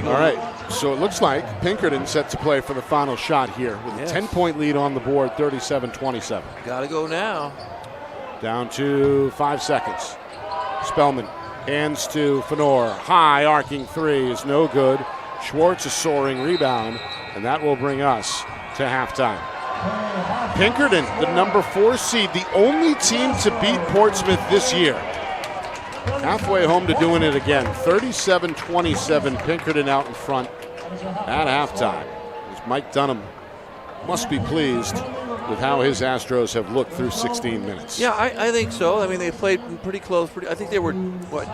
All right, so it looks like Pinkerton set to play for the final shot here with a 10-point lead on the board, 37-27. Got to go now. Down to 5 seconds. Spellman hands to Fenor. High arcing 3 is no good. Schwartz a soaring rebound, and that will bring us to halftime. Pinkerton, the number 4 seed, the only team to beat Portsmouth this year. Halfway home to doing it again. 37-27, Pinkerton out in front at halftime. Mike Dunham must be pleased with how his Astros have looked through 16 minutes. Yeah, I think so. I mean, they played pretty close. I think they were,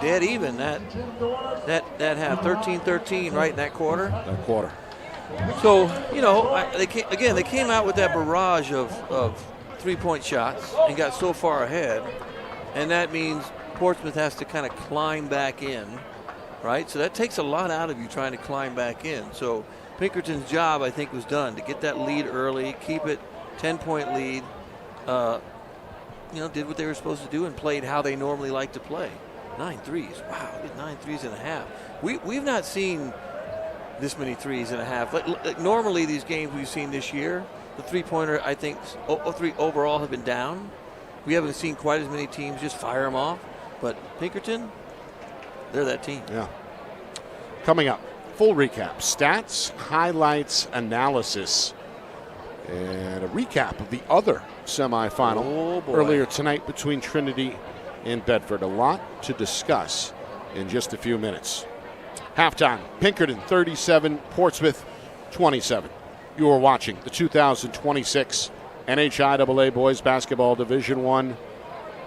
dead even that half, 13-13 right in that quarter. That quarter. So, they came out with that barrage of three-point shots and got so far ahead, and that means Portsmouth has to kind of climb back in, right? So that takes a lot out of you trying to climb back in. So Pinkerton's job, I think, was done to get that lead early, keep it 10-point lead, did what they were supposed to do and played how they normally like to play. 9 threes. Wow, 9 threes and a half. We've not seen this many threes and a half. Like normally these games we've seen this year, the three-pointer, I think, 3 overall have been down. We haven't seen quite as many teams just fire them off. But Pinkerton, they're that team. Yeah. Coming up, full recap, stats, highlights, analysis, and a recap of the other semifinal earlier tonight between Trinity and Bedford. A lot to discuss in just a few minutes. Halftime, Pinkerton 37, Portsmouth 27. You are watching the 2026 NHIAA Boys Basketball Division I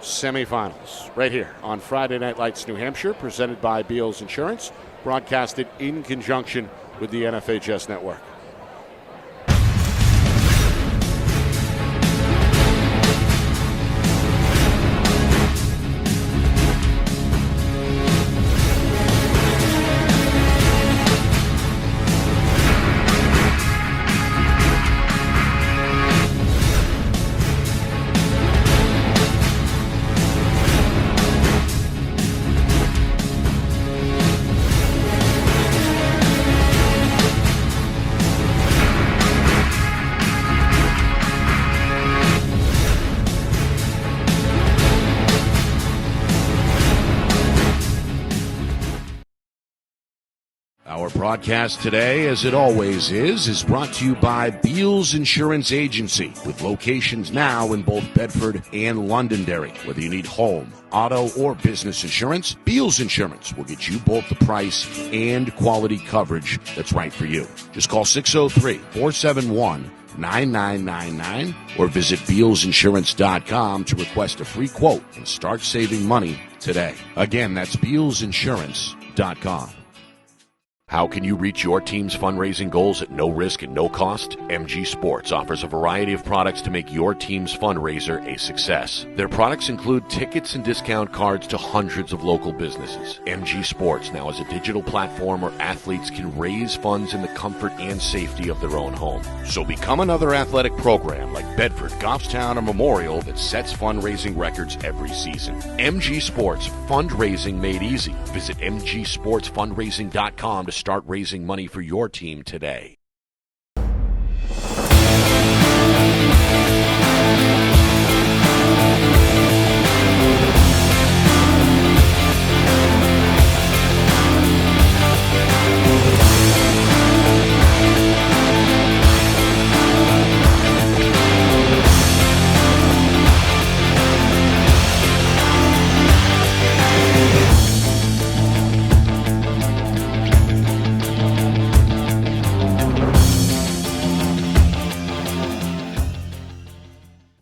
Semifinals right here on Friday Night Lights, New Hampshire, presented by Beals Insurance, broadcasted in conjunction with the NFHS Network. Our broadcast today, as it always is brought to you by Beals Insurance Agency, with locations now in both Bedford and Londonderry. Whether you need home, auto, or business insurance, Beals Insurance will get you both the price and quality coverage that's right for you. Just call 603-471-9999 or visit BealsInsurance.com to request a free quote and start saving money today. Again, that's BealsInsurance.com. How can you reach your team's fundraising goals at no risk and no cost? MG Sports offers a variety of products to make your team's fundraiser a success. Their products include tickets and discount cards to hundreds of local businesses. MG Sports now has a digital platform where athletes can raise funds in the comfort and safety of their own home. So become another athletic program like Bedford, Goffstown, or Memorial that sets fundraising records every season. MG Sports, fundraising made easy. Visit mgsportsfundraising.com to start raising money for your team today.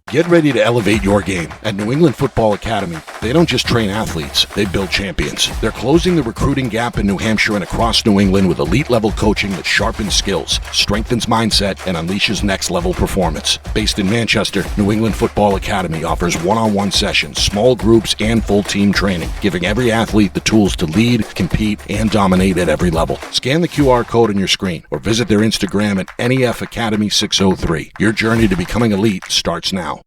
Get ready to elevate your game. At New England Football Academy, they don't just train athletes, they build champions. They're closing the recruiting gap in New Hampshire and across New England with elite-level coaching that sharpens skills, strengthens mindset, and unleashes next-level performance. Based in Manchester, New England Football Academy offers one-on-one sessions, small groups, and full-team training, giving every athlete the tools to lead, compete, and dominate at every level. Scan the QR code on your screen or visit their Instagram at NEF Academy 603. Your journey to becoming elite starts now.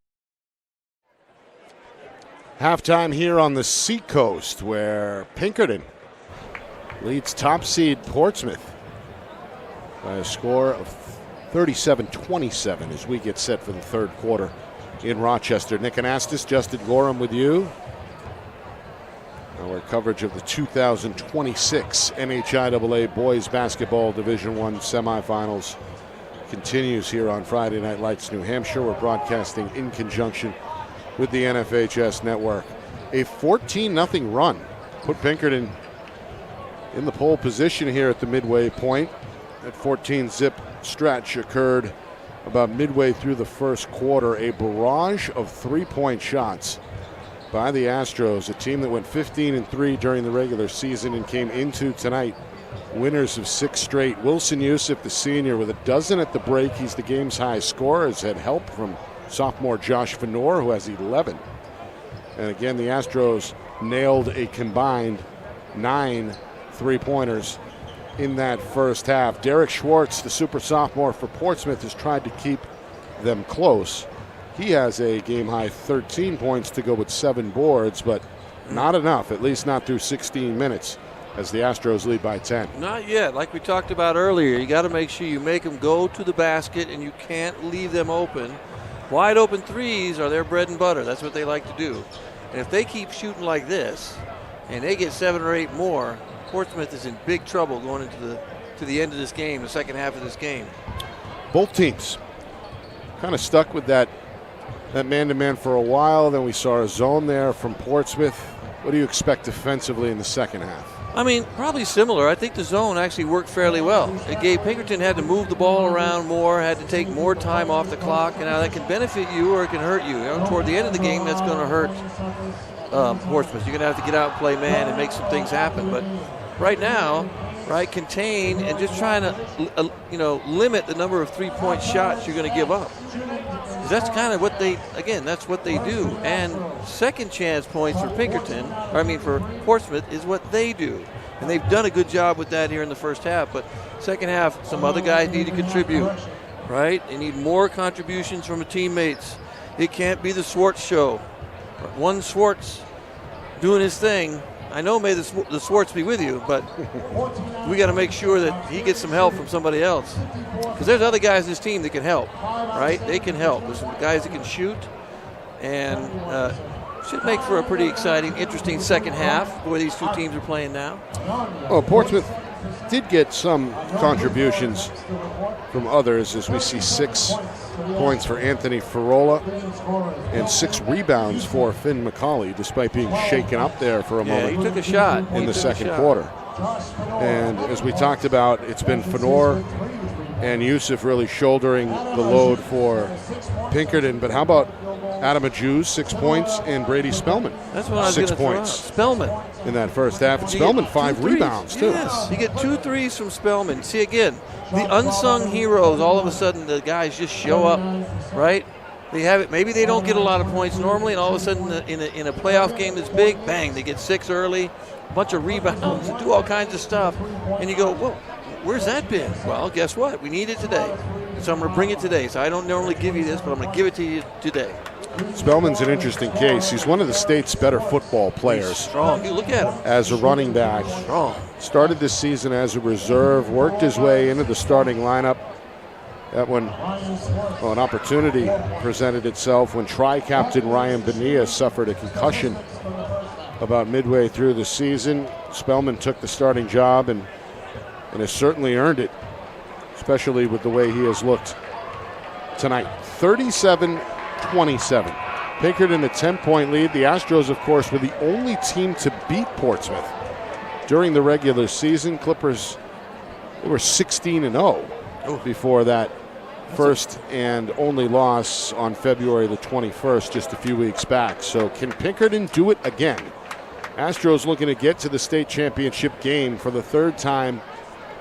Halftime here on the Seacoast, where Pinkerton leads top seed Portsmouth by a score of 37-27 as we get set for the third quarter in Rochester. Nick Anastas, Justin Gorham with you. Our coverage of the 2026 NHIAA Boys Basketball Division I Semifinals continues here on Friday Night Lights New Hampshire. We're broadcasting in conjunction with the NFHS network. A 14-0 run put Pinkerton in the pole position here at the midway point. That 14-zip stretch occurred about midway through the first quarter. A barrage of three-point shots by the Astros, a team that went 15-3 during the regular season and came into tonight winners of 6 straight. Wilson Yusuf, the senior, with a dozen at the break. He's the game's high scorer. Has had help from sophomore Josh Venor, who has 11. And again, the Astros nailed a combined 9 three-pointers in that first half. Derek Schwartz, the super sophomore for Portsmouth, has tried to keep them close. He has a game-high 13 points to go with 7 boards, but not enough, at least not through 16 minutes, as the Astros lead by 10. Not yet. Like we talked about earlier, you got to make sure you make them go to the basket, and you can't leave them open. Wide open threes are their bread and butter. That's what they like to do. And if they keep shooting like this and they get 7 or 8 more, Portsmouth is in big trouble going into the end of this game, the second half of this game. Both teams kind of stuck with that man-to-man for a while. Then we saw a zone there from Portsmouth. What do you expect defensively in the second half? I mean, probably similar. I think the zone actually worked fairly well. It gave Pinkerton had to move the ball around more, had to take more time off the clock, and now that can benefit you or it can hurt you. Toward the end of the game, that's going to hurt Portsmouth. You're going to have to get out and play man and make some things happen. But right now, contain and just trying to, limit the number of three-point shots you're going to give up. That's kind of what that's what they do. And second chance points for for Portsmouth is what they do. And they've done a good job with that here in the first half. But second half, some other guys need to contribute, right? They need more contributions from the teammates. It can't be the Swartz show. One Swartz doing his thing. I know may the Swartz be with you, but we got to make sure that he gets some help from somebody else. Because there's other guys in this team that can help, right? They can help. There's some guys that can shoot, and should make for a pretty exciting, interesting second half the way these two teams are playing now. Well, Portsmouth did get some contributions from others, as we see 6 points for Anthony Ferrola and 6 rebounds for Finn McCauley, despite being shaken up there for a moment. He took a shot in the second quarter. And as we talked about, it's been Fenor and Yusuf really shouldering the load for Pinkerton. But how about Adam Ajuz, 6 points, and Brady Spellman, that's what I was 6 throw out. points. Spellman In that first half. And Spellman, 5 rebounds, too. Yes, you get 2 threes from Spellman. See, again, the unsung heroes, all of a sudden the guys just show up, right? They have it. Maybe they don't get a lot of points normally, and all of a sudden in a playoff game that's big, bang, they get 6 early, a bunch of rebounds, and do all kinds of stuff. And you go, whoa, where's that been? Well, guess what? We need it today. So I'm going to bring it today. So I don't normally give you this, but I'm going to give it to you today. Spellman's an interesting case. He's one of the state's better football He's players. strong. You look at him. As a running back. Strong. Started this season as a reserve, worked his way into the starting lineup. That when an opportunity presented itself when tri-captain Ryan Bonilla suffered a concussion about midway through the season. Spellman took the starting job and has certainly earned it, especially with the way he has looked tonight. 37-27. Pinkerton a 10-point lead. The Astros, of course, were the only team to beat Portsmouth during the regular season. Clippers, they were 16-0 before that first and only loss on February the 21st, just a few weeks back. So can Pinkerton do it again? Astros looking to get to the state championship game for the third time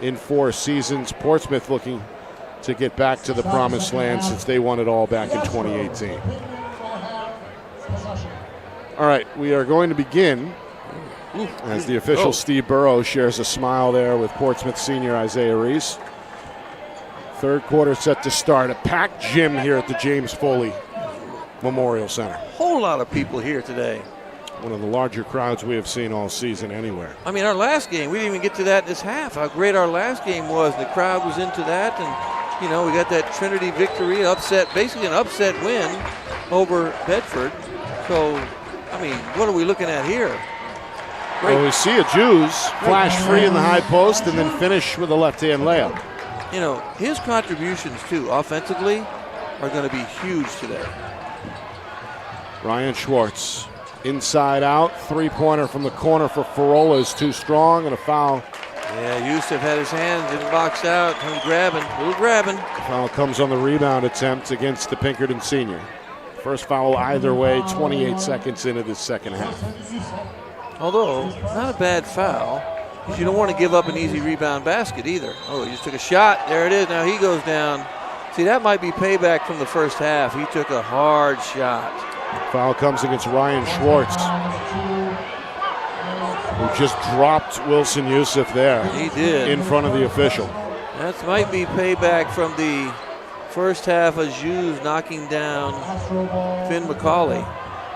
in 4 seasons. Portsmouth looking to get back to the promised land since they won it all back in 2018. All right, we are going to begin as the official Steve Burrows shares a smile there with Portsmouth senior Isaiah Reese. Third quarter set to start. A packed gym here at the James Foley Memorial Center. Whole lot of people here today. One of the larger crowds we have seen all season anywhere. I mean, our last game, we didn't even get to that this half. How great our last game was. The crowd was into that, and you know, we got that Trinity victory, basically an upset win over Bedford. So, I mean, what are we looking at here? Great. Well, we see a Jews flash free in the high post and then finish with a left-hand layup. You know, his contributions, too, offensively, are going to be huge today. Ryan Schwartz, inside out, three-pointer from the corner for Farola is too strong, and a foul. Yeah, Yusuf had his hands, didn't box out, a little grabbing. Foul comes on the rebound attempt against the Pinkerton senior. First foul either way, 28 seconds into the second half. Although, not a bad foul. You don't want to give up an easy rebound basket either. Oh, he just took a shot. There it is. Now he goes down. See, that might be payback from the first half. He took a hard shot. Foul comes against Ryan Schwartz, who just dropped Wilson Yusuf there. He did. In front of the official. That might be payback from the first half of Jews knocking down Finn McCauley.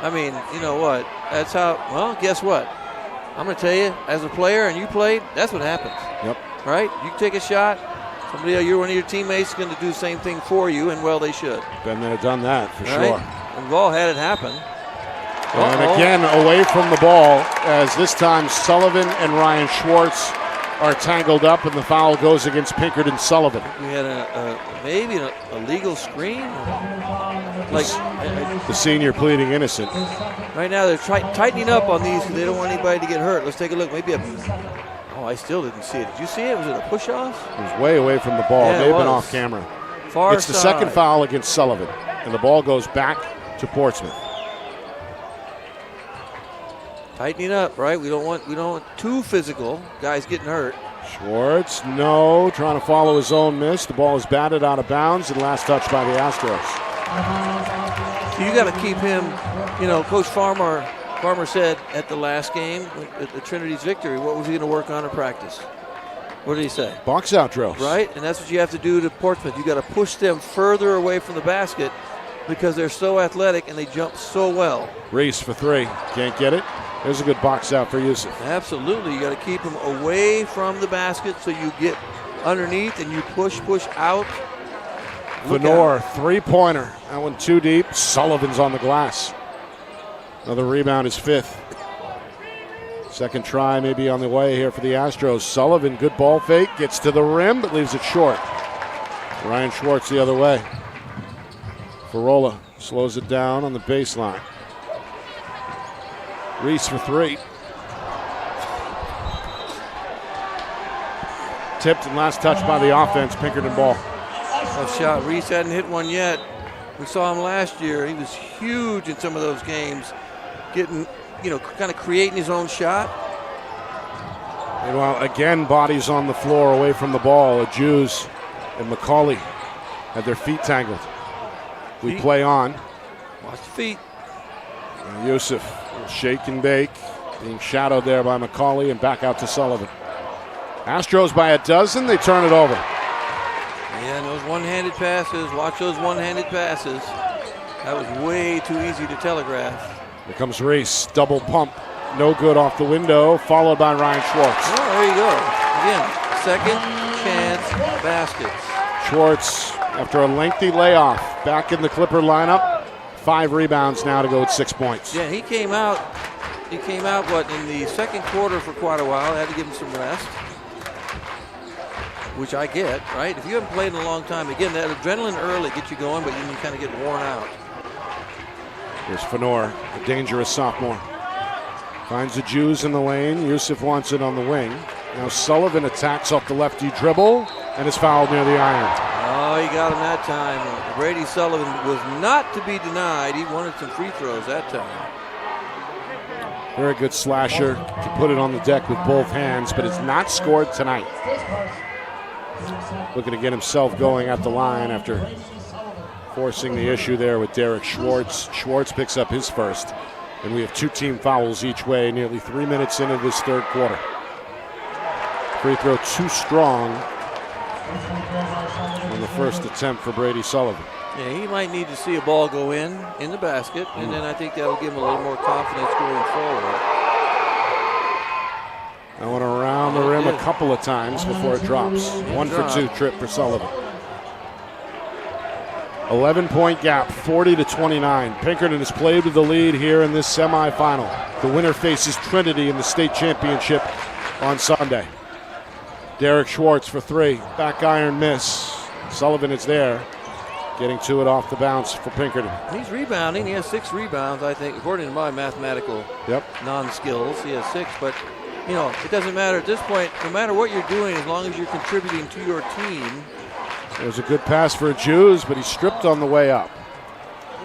I mean, you know what? That's how, well, guess what? I'm going to tell you, as a player and you played, that's what happens. Yep. Right? You take a shot, one of your teammates is going to do the same thing for you, and well, they should. Been there, done that, for right? sure. We've all had it happen. And again, away from the ball, as this time Sullivan and Ryan Schwartz are tangled up, and the foul goes against Pinkerton Sullivan. We had maybe a legal screen. The senior pleading innocent. Right now they're tightening up on these because they don't want anybody to get hurt. Let's take a look. Maybe I still didn't see it. Did you see it? Was it a push-off? It was way away from the ball. Yeah, May have been off camera. Far it's the side. second foul against Sullivan, and the ball goes back to Portsmouth. Tightening up, right? We don't want too physical. Guys getting hurt. Schwartz, no, trying to follow his own miss. The ball is batted out of bounds, and last touch by the Astros. You got to keep him. You know, Coach Farmer said at the last game, at the Trinity's victory, what was he going to work on in practice? What did he say? Box out drills. Right, and that's what you have to do to Portsmouth. You got to push them further away from the basket because they're so athletic and they jump so well. Race for three, can't get it. There's a good box out for Yusuf. Absolutely, you got to keep them away from the basket so you get underneath and you push out. Venor, three-pointer. That one too deep. Sullivan's on the glass. Another rebound, his fifth. Second try maybe on the way here for the Astros. Sullivan, good ball fake, gets to the rim but leaves it short. Ryan Schwartz the other way. Farola slows it down on the baseline. Reese for three. Tipped and last touch by the offense, Pinkerton ball. Tough shot. Reese hadn't hit one yet. We saw him last year. He was huge in some of those games, getting, kind of creating his own shot. Meanwhile, again, bodies on the floor away from the ball. Jews and McCauley had their feet tangled. We play on. Watch the feet. And Yusuf will shake and bake, being shadowed there by McCauley, and back out to Sullivan. Astros by a dozen. They turn it over. Yeah, and those one-handed passes. Watch those one-handed passes. That was way too easy to telegraph. Here comes Reese, double pump, no good off the window, followed by Ryan Schwartz. Oh, there you go. Again, second chance baskets. Schwartz, after a lengthy layoff, back in the Clipper lineup. 5 rebounds now to go at 6 points. Yeah, he came out in the second quarter for quite a while. I had to give him some rest, which I get, right? If you haven't played in a long time, again, that adrenaline early gets you going, but then you kind of get worn out. Here's Fenor, a dangerous sophomore. Finds the Jews in the lane. Yusuf wants it on the wing. Now Sullivan attacks off the lefty dribble and is fouled near the iron. Oh, he got him that time. Brady Sullivan was not to be denied. He wanted some free throws that time. Very good slasher to put it on the deck with both hands, but it's not scored tonight. Looking to get himself going at the line after forcing the issue there with Derek Schwartz. Schwartz picks up his first, and we have 2 team fouls each way nearly 3 minutes into this third quarter. Free throw too strong on the first attempt for Brady Sullivan. Yeah, he might need to see a ball go in the basket, and then I think that'll give him a little more confidence going forward. I went around the rim a couple of times before it drops. 1 for 2 trip for Sullivan. 11-point gap, 40-29. Pinkerton has played with the lead here in this semifinal. The winner faces Trinity in the state championship on Sunday. Derek Schwartz for 3. Back iron miss. Sullivan is there, getting to it off the bounce for Pinkerton. He's rebounding. He has 6 rebounds, I think, according to my mathematical non-skills. He has 6, but you know, it doesn't matter at this point. No matter what you're doing, as long as you're contributing to your team. There's a good pass for Jews, but he stripped on the way up.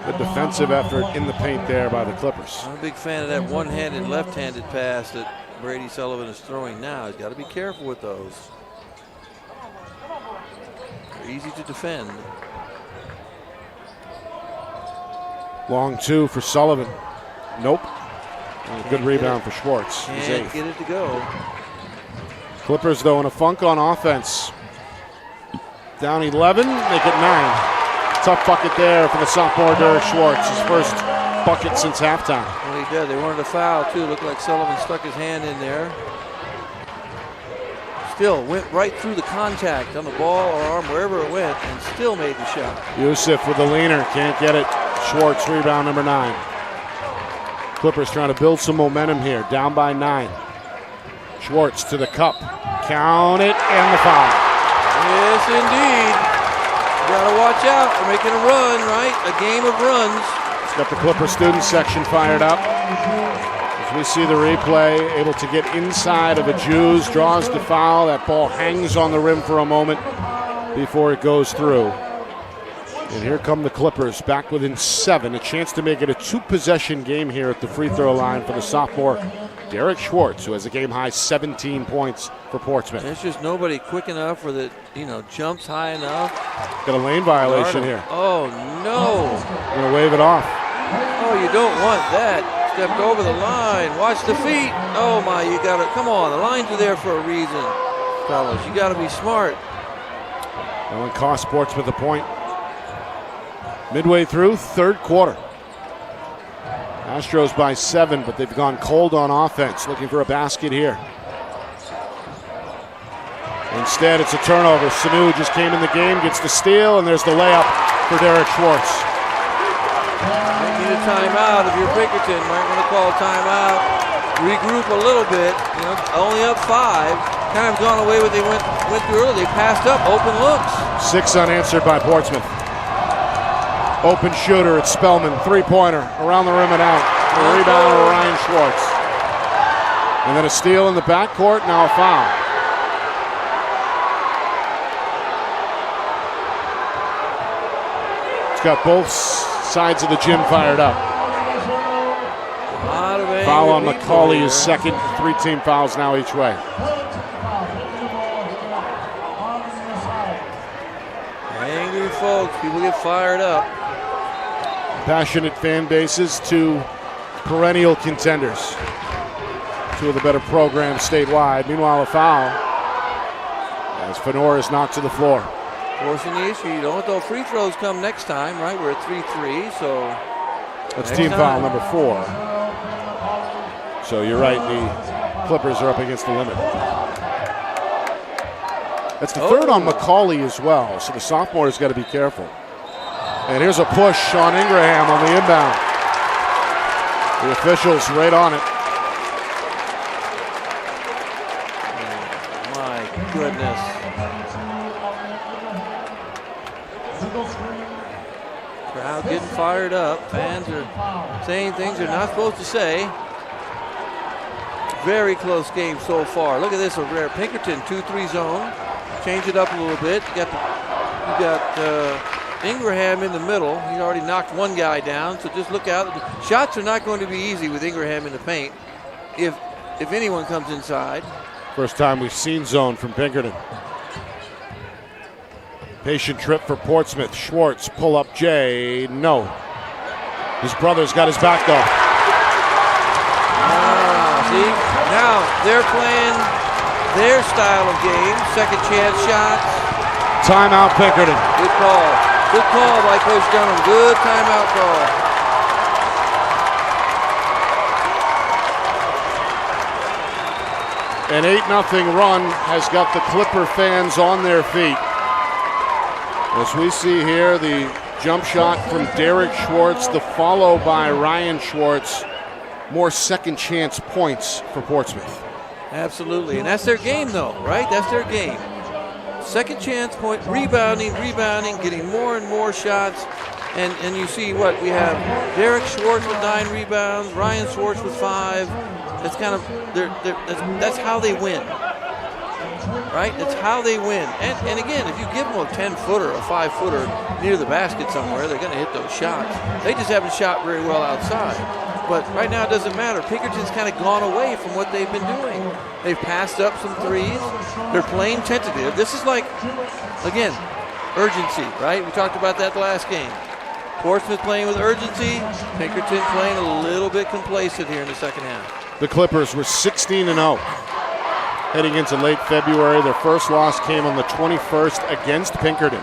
Good defensive effort in the paint there by the Clippers. I'm a big fan of that one-handed, left-handed pass that Brady Sullivan is throwing now. He's got to be careful with those. They're easy to defend. Long 2 for Sullivan. Nope. And a good rebound for Schwartz. Can't get it to go. Clippers, though, in a funk on offense. Down 11, make it 9. Tough bucket there for the sophomore Derek Schwartz. His first bucket since halftime. Well, he did. They wanted a foul, too. Looked like Sullivan stuck his hand in there. Still went right through the contact on the ball or arm, wherever it went, and still made the shot. Yusuf with the leaner. Can't get it. Schwartz, rebound number 9. Clippers trying to build some momentum here. Down by 9. Schwartz to the cup. Count it, and the foul. Yes, indeed. You got to watch out. They're making a run, right? A game of runs. It's got the Clipper student section fired up. As we see the replay, able to get inside of a Jews, draws the foul. That ball hangs on the rim for a moment before it goes through. And here come the Clippers, back within 7. A chance to make it a 2-possession game here at the free throw line for the sophomore Derek Schwartz, who has a game-high 17 points for Portsmouth. There's just nobody quick enough or that, jumps high enough. Got a lane violation here. Oh, no. Going to wave it off. Oh, you don't want that. Stepped over the line. Watch the feet. Oh, my, you got to, come on. The lines are there for a reason, fellas. You got to be smart. That one cost Portsmouth a point. Midway through, third quarter. Astros by 7, but they've gone cold on offense, looking for a basket here. Instead, it's a turnover. Sanu just came in the game, gets the steal, and there's the layup for Derek Schwartz. Might need a timeout if you're Pinkerton. Might want to call a timeout. Regroup a little bit. Only up 5. Kind of gone away what they went through early. They passed up open looks. 6 unanswered by Portsmouth. Open shooter, it's Spellman, 3-pointer, around the rim and out. The rebound of Ryan Schwartz. And then a steal in the backcourt, now a foul. It's got both sides of the gym fired up. Foul on McCauley, his second. 3 team fouls now each way. Angry folks, people get fired up. Passionate fan bases, 2 perennial contenders. 2 of the better programs statewide. Meanwhile, a foul as Fenor is knocked to the floor. Forcing the issue. You don't want those free throws come next time, right? We're at 3-3, so. That's team foul number 4. So you're right, the Clippers are up against the limit. That's the third on McCauley as well, so the sophomore has got to be careful. And here's a push on Ingraham on the inbound. The officials right on it. Oh, my goodness. Crowd getting fired up. Fans are saying things they're not supposed to say. Very close game so far. Look at this over there. Pinkerton 2-3 zone. Change it up a little bit. You got Ingraham in the middle. He's already knocked one guy down, so just look out. Shots are not going to be easy with Ingraham in the paint if anyone comes inside. First time we've seen zone from Pinkerton. Patient trip for Portsmouth. Schwartz, pull up Jay. No. His brother's got his back though. See? Now they're playing their style of game. Second chance shots. Timeout Pinkerton. Good call. Good call by Coach Dunham. Good timeout call. An 8-0 run has got the Clipper fans on their feet. As we see here, the jump shot from Derek Schwartz, the follow by Ryan Schwartz. More second chance points for Portsmouth. Absolutely, and that's their game though, right? That's their game. Second chance point, rebounding, getting more and more shots. And you see what we have, Derek Schwartz with 9 rebounds, Ryan Schwartz with 5. That's kind of, that's how they win, right? That's how they win. And again, if you give them a 10-footer, a 5-footer near the basket somewhere, they're going to hit those shots. They just haven't shot very well outside. But right now it doesn't matter. Pinkerton's kind of gone away from what they've been doing. They've passed up some threes. They're playing tentative. This is like, again, urgency, right? We talked about that the last game. Portsmouth playing with urgency. Pinkerton playing a little bit complacent here in the second half. The Clippers were 16-0 heading into late February. Their first loss came on the 21st against Pinkerton.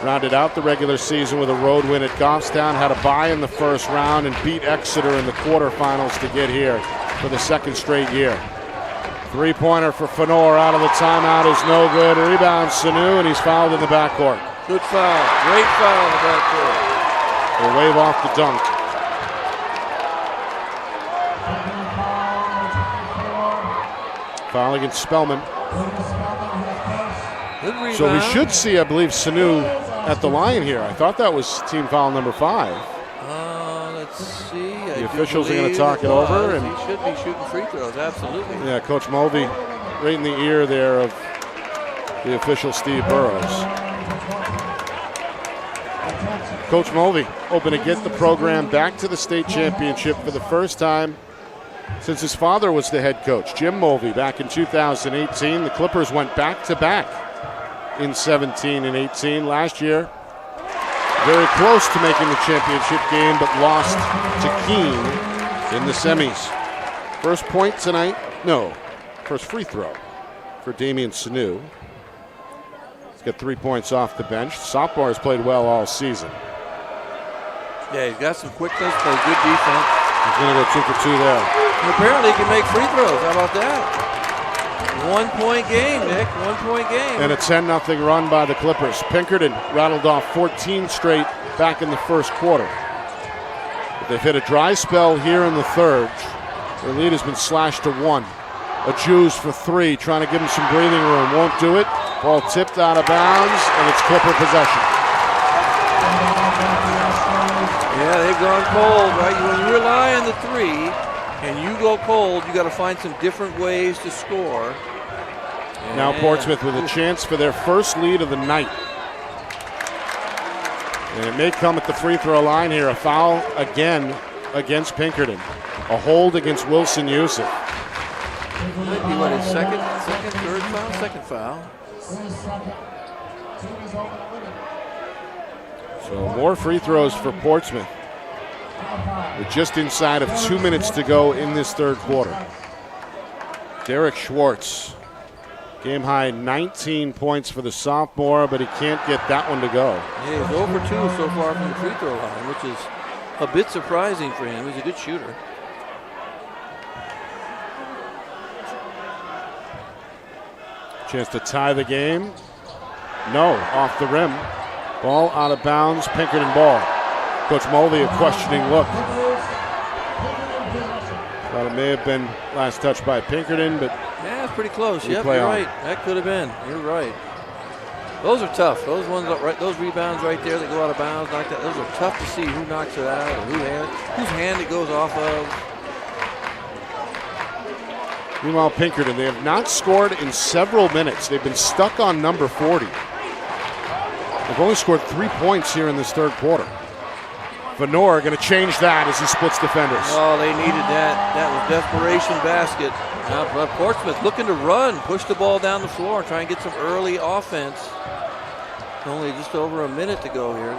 Rounded out the regular season with a road win at Goffstown, had a bye in the first round, and beat Exeter in the quarterfinals to get here for the second straight year. Three-pointer for Fenor out of the timeout is no good. Rebound Sanu, and he's fouled in the backcourt. Good foul. Great foul in the backcourt. They'll wave off the dunk. Foul against Spellman. Good rebound. So we should see, I believe, Sanu at the line here. I thought that was team foul number 5. Let's see. The officials are going to talk it over. And he should be shooting free throws, absolutely. yeah, Coach Mulvey right in the ear there of the official Steve Burrows. Coach Mulvey hoping to get the program back to the state championship for the first time since his father was the head coach, Jim Mulvey, back in 2018. The Clippers went back-to-back in 17 and 18. Last year, very close to making the championship game, but lost to Keene in the semis. First point tonight, first free throw for Damian Sanu. He's got 3 points off the bench. Sophomore has played well all season. Yeah, he's got some quickness, plays good defense. He's going to go 2 for 2 there. And apparently he can make free throws. How about that? 1 point game, Nick. 1 point game. And a 10-0 run by the Clippers. Pinkerton rattled off 14 straight back in the first quarter. But they've hit a dry spell here in the third. Their lead has been slashed to 1. A Jews for 3, trying to give him some breathing room. Won't do it. Ball tipped out of bounds, and it's Clipper possession. Yeah, they've gone cold, right? When you rely on the 3 and you go cold, you got to find some different ways to score. Now Portsmouth with a chance for their first lead of the night. And it may come at the free throw line here. A foul again against Pinkerton. A hold against Wilson Yusuf. Might be what, his second, third foul? Second foul. So more free throws for Portsmouth. With just inside of 2 minutes to go in this third quarter. Derek Schwartz Game high 19 points for the sophomore, but he can't get that one to go. Yeah, he's over 2 so far from the free throw line, which is a bit surprising for him. He's a good shooter. Chance to tie the game. No, off the rim. Ball out of bounds, Pinkerton ball. Coach Mulvey, a questioning look. Thought it may have been last touch by Pinkerton, but yeah, it's pretty close. Yep, play you're on. right. That could have been. You're right. Those are tough. Those ones, right? Those rebounds right there that go out of bounds like that. Those are tough to see who knocks it out or whose hand it goes off of. Meanwhile, Pinkerton, they have not scored in several minutes. They've been stuck on number 40. They've only scored 3 points here in this third quarter. Venor going to change that as he splits defenders. Oh, they needed that. That was desperation basket. Now, Portsmouth looking to run, push the ball down the floor, and try and get some early offense. Only just over a minute to go here.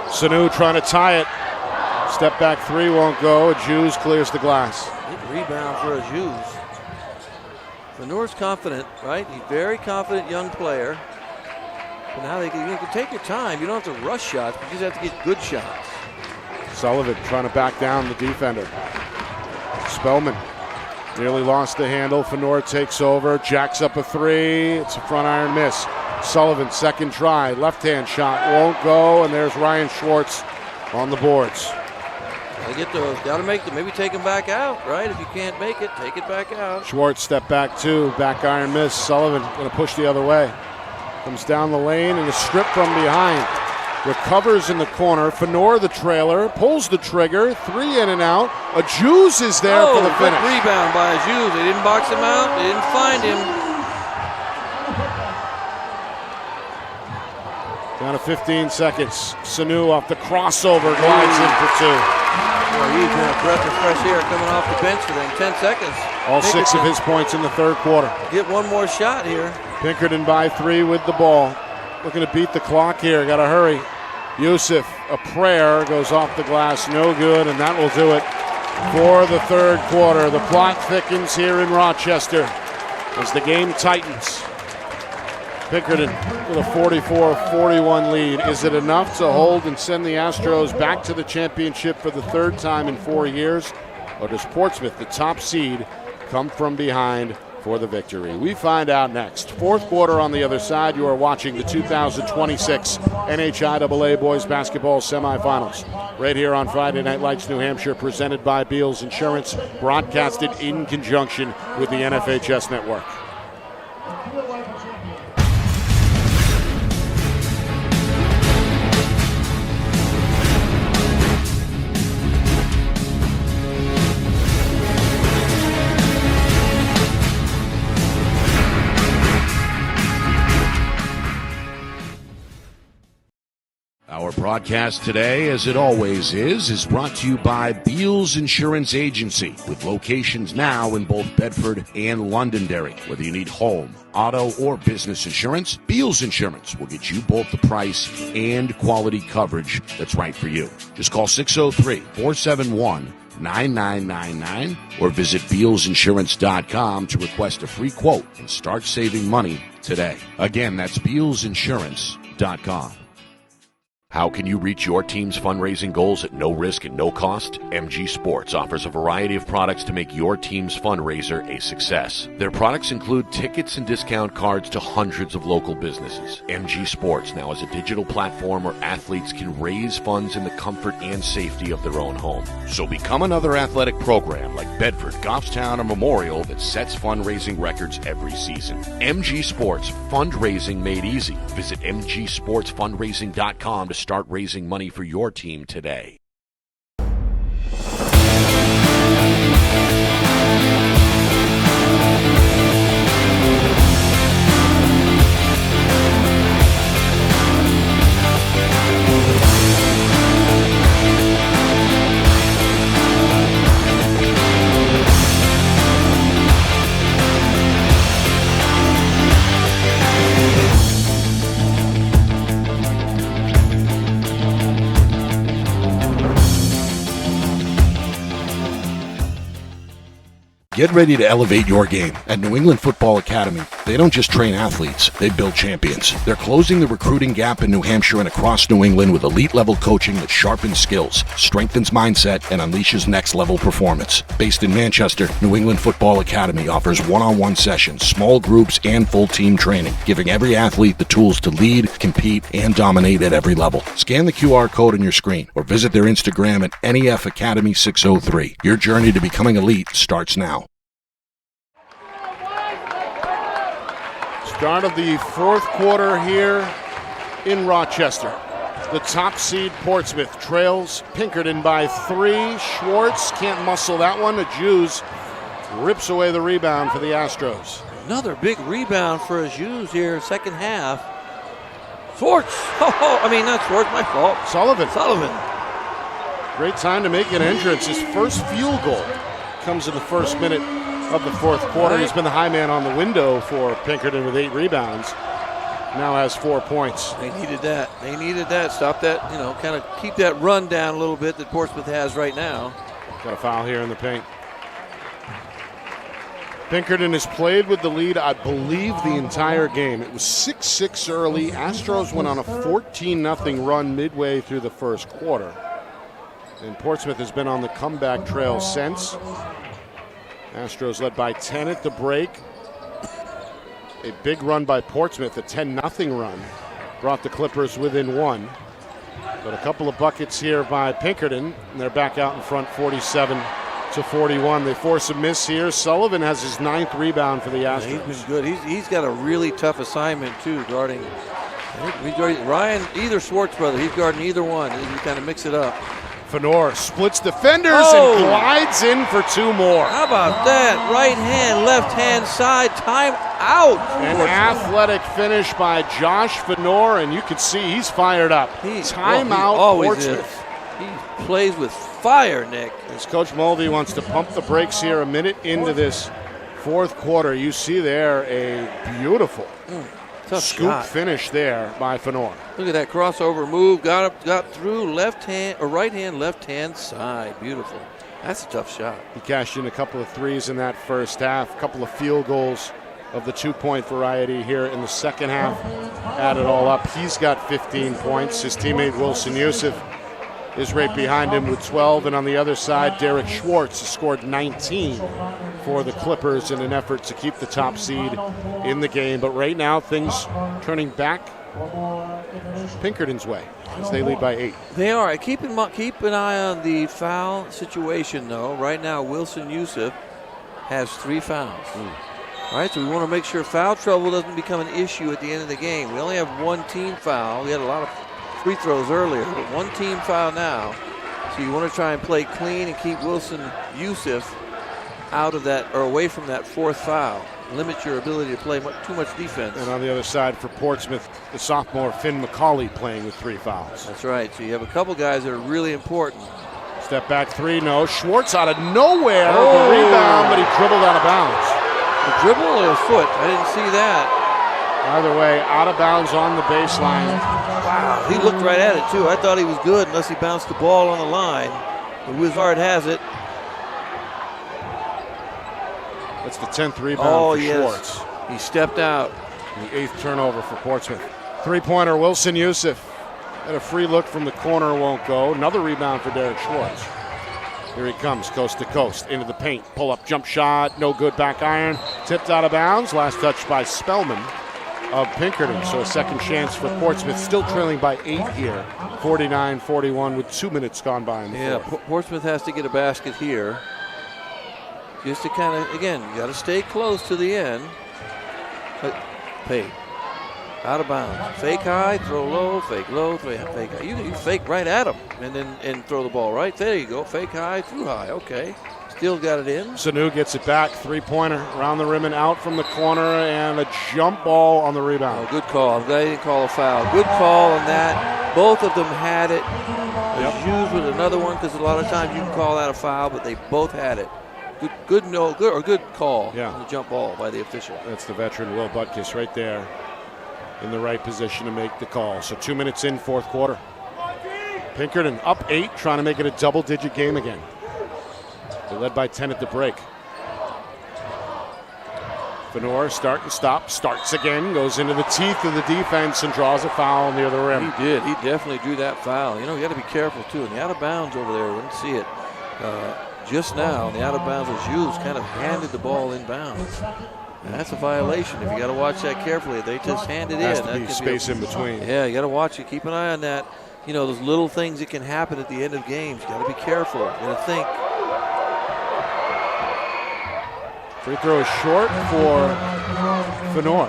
Sanu trying to tie it. Step back three won't go. Jews clears the glass. Good rebound for a Jews. Venor's confident, right? He's a very confident young player. But now you can take your time. You don't have to rush shots, but you just have to get good shots. Sullivan trying to back down the defender. Spellman nearly lost the handle. Venor takes over, jacks up a three. It's a front iron miss. Sullivan, second try, left-hand shot, won't go, and there's Ryan Schwartz on the boards. Gotta get those, gotta make them, maybe take them back out, right? If you can't make it, take it back out. Schwartz step back two, back iron miss. Sullivan gonna push the other way. Comes down the lane and a strip from behind. Recovers in the corner. Venor, the trailer, pulls the trigger. Three in and out. A Jews is there for the finish. Good rebound by a Jews. They didn't box him out. They didn't find him. Down to 15 seconds. Sanu off the crossover, glides in for two. Well, he's been a breath of fresh air coming off the bench for them. 10 seconds. All 6 of his points in the third quarter. Get one more shot here. Pinkerton by 3 with the ball. Looking to beat the clock here. Got to hurry. Yusuf, a prayer, goes off the glass. No good, and that will do it for the third quarter. The plot thickens here in Rochester as the game tightens. Pinkerton with a 44-41 lead. Is it enough to hold and send the Astros back to the championship for the third time in 4 years? Or does Portsmouth, the top seed, come from behind for the victory? We find out next. Fourth quarter on the other side. You are watching the 2026 NHIAA Boys Basketball Semifinals. Right here on Friday Night Lights, New Hampshire, presented by Beals Insurance, broadcasted in conjunction with the NFHS Network. Our broadcast today, as it always is brought to you by Beals Insurance Agency, with locations now in both Bedford and Londonderry. Whether you need home, auto, or business insurance, Beals Insurance will get you both the price and quality coverage that's right for you. Just call 603-471-9999 or visit BealsInsurance.com to request a free quote and start saving money today. Again, that's BealsInsurance.com. How can you reach your team's fundraising goals at no risk and no cost? MG Sports offers a variety of products to make your team's fundraiser a success. Their products include tickets and discount cards to hundreds of local businesses. MG Sports now has a digital platform where athletes can raise funds in the comfort and safety of their own home. So become another athletic program like Bedford, Goffstown, or Memorial that sets fundraising records every season. MG Sports, fundraising made easy. Visit mgsportsfundraising.com to start raising money for your team today. Get ready to elevate your game at New England Football Academy. They don't just train athletes, they build champions. They're closing the recruiting gap in New Hampshire and across New England with elite-level coaching that sharpens skills, strengthens mindset, and unleashes next-level performance. Based in Manchester, New England Football Academy offers one-on-one sessions, small groups, and full-team training, giving every athlete the tools to lead, compete, and dominate at every level. Scan the QR code on your screen or visit their Instagram at NEF Academy 603. Your journey to becoming elite starts now. Start of the fourth quarter here in Rochester. The top seed Portsmouth trails Pinkerton by 3. Schwartz can't muscle that one. The Jews rips away the rebound for the Astros. Another big rebound for Jews here, second half. Schwartz. Oh, I mean, not Schwartz, my fault. Sullivan. Great time to make an entrance. His first field goal comes in the first minute of the fourth quarter. Right. He's been the high man on the window for Pinkerton with 8 rebounds. Now has 4 points. They needed that. Stop that, kind of keep that run down a little bit that Portsmouth has right now. Got a foul here in the paint. Pinkerton has played with the lead, I believe, the entire game. It was 6-6 early. Astros went on a 14-0 run midway through the first quarter. And Portsmouth has been on the comeback trail since. Astros led by 10 at the break. A big run by Portsmouth, a 10-0 run, brought the Clippers within 1. But a couple of buckets here by Pinkerton, and they're back out in front 47-41. They force a miss here. Sullivan has his 9th rebound for the Astros. He's been good. He's got a really tough assignment, too, guarding. Ryan, either Schwartz brother, he's guarding either one. He kind of mix it up. Fenor splits defenders and glides in for 2 more. How about that? Right hand, left hand side, time out. An athletic finish by Josh Fenor, and you can see he's fired up. Timeout, Portsmouth. He plays with fire, Nick. As Coach Mulvey wants to pump the brakes here a minute into this fourth quarter, you see there a beautiful scoop finish there by Fenor. Look at that crossover move. Got through right hand, left hand side. Beautiful. That's a tough shot. He cashed in a couple of threes in that first half. A couple of field goals of the 2-point variety here in the second half. Add it all up. He's got 15 points. His teammate Wilson Yusuf is right behind him with 12. And on the other side, Derek Schwartz has scored 19 for the Clippers in an effort to keep the top seed in the game. But right now, things turning back Pinkerton's way as they lead by 8. They are. Keep an eye on the foul situation, though. Right now, Wilson Yusuf has 3 fouls. All right, so we want to make sure foul trouble doesn't become an issue at the end of the game. We only have 1 team foul. We had a lot of free throws earlier, but 1 team foul now. So you want to try and play clean and keep Wilson Yusuf out of that or away from that 4th foul. Limit your ability to play too much defense. And on the other side for Portsmouth, the sophomore Finn McCauley playing with 3 fouls. That's right. So you have a couple guys that are really important. Step back 3, no. Schwartz out of nowhere. The rebound, but he dribbled out of bounds. The dribble or a foot? I didn't see that. Either way, out of bounds on the baseline. Wow, he looked right at it, too. I thought he was good unless he bounced the ball on the line. The Wizard has it. That's the 10th rebound for Schwartz. He stepped out. The 8th turnover for Portsmouth. 3-pointer, Wilson Yusuf. And a free look from the corner won't go. Another rebound for Derek Schwartz. Here he comes, coast to coast, into the paint. Pull-up jump shot, no good, back iron. Tipped out of bounds. Last touch by Spellman of Pinkerton. So a second chance for Portsmouth, still trailing by 8 here. 49-41 with 2 minutes gone by in the fourth. Portsmouth has to get a basket here. Just to kind of, again, you got to stay close to the end. Pay. Out of bounds. Fake high, throw low, fake high. You fake right at him and throw the ball right. There you go. Fake high, through high. Okay. Still got it in. Sanu gets it back. 3-pointer around the rim and out from the corner, and a jump ball on the rebound. Oh, good call. I'm glad he didn't call a foul. Good call on that. Both of them had it. Hughes with another one, because a lot of times you can call that a foul, but they both had it. Good call on the jump ball by the official. That's the veteran Will Butkus right there in the right position to make the call. So 2 minutes in, fourth quarter. Pinkerton up 8, trying to make it a double-digit game again. They led by 10 at the break. Fenor start and stop, starts again, goes into the teeth of the defense and draws a foul near the rim. He did. He definitely drew that foul. You got to be careful, too. And the out of bounds over there, we didn't see it just now. The out of bounds was Jules kind of handed the ball in bounds. And that's a violation. If you got to watch that carefully. They just hand it in. Has to be space in between. Yeah, you got to watch it. Keep an eye on that. Those little things that can happen at the end of games. You got to be careful. You got to think. Free throw is short for Fenor.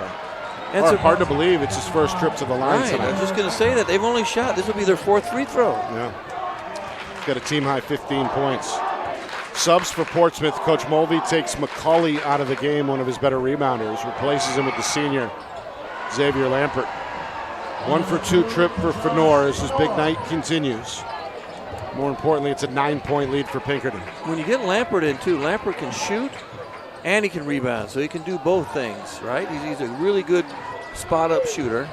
Hard to believe it's his first trip to the line right, tonight. I was just going to say that. They've only shot. This will be their 4th free throw. Yeah. He's got a team-high 15 points. Subs for Portsmouth. Coach Mulvey takes McCauley out of the game, one of his better rebounders, replaces him with the senior, Xavier Lampert. 1 for 2 trip for Fenor as his big night continues. More importantly, it's a 9-point lead for Pinkerton. When you get Lampert in, too, Lampert can shoot and he can rebound, so he can do both things, right? He's a really good spot-up shooter.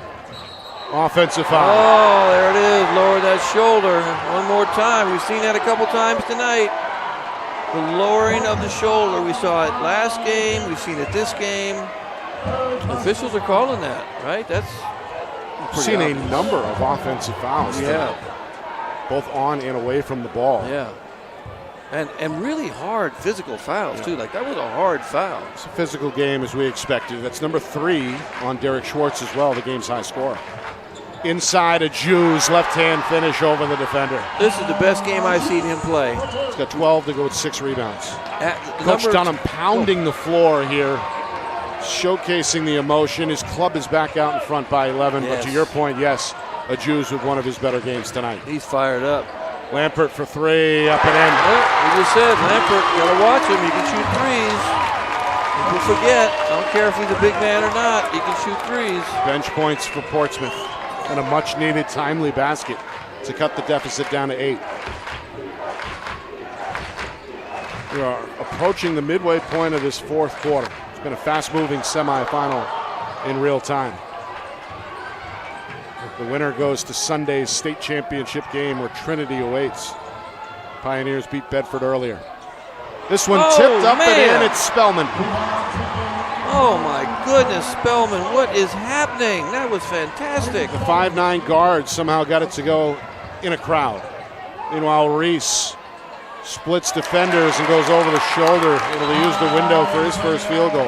Offensive foul. Oh, there it is. Lower that shoulder. One more time. We've seen that a couple times tonight. The lowering of the shoulder. We saw it last game. We've seen it this game. Officials are calling that, right? That's We've seen a number of offensive fouls. Yeah. Both on and away from the ball. Yeah. And really hard physical fouls, too. Like, that was a hard foul. It's a physical game as we expected. That's number 3 on Derek Schwartz as well, the game's high scorer. Inside a Jews left-hand finish over the defender. This is the best game I've seen him play. He's got 12 to go with 6 rebounds. Coach Dunham pounding the floor here, showcasing the emotion. His club is back out in front by 11, yes. But to your point, yes, a Jews with one of his better games tonight. He's fired up. Lampert for 3, up and in. We just said, Lampert, you gotta watch him. He can shoot threes. People forget, I don't care if he's a big man or not, he can shoot threes. Bench points for Portsmouth and a much-needed timely basket to cut the deficit down to 8. We are approaching the midway point of this 4th quarter. It's been a fast-moving semifinal in real time. The winner goes to Sunday's state championship game where Trinity awaits. Pioneers beat Bedford earlier. This one tipped up and in. It's Spellman. Oh my goodness, Spellman, what is happening? That was fantastic. The 5'9" guard somehow got it to go in a crowd. Meanwhile, Reese splits defenders and goes over the shoulder, able to use the window for his first field goal.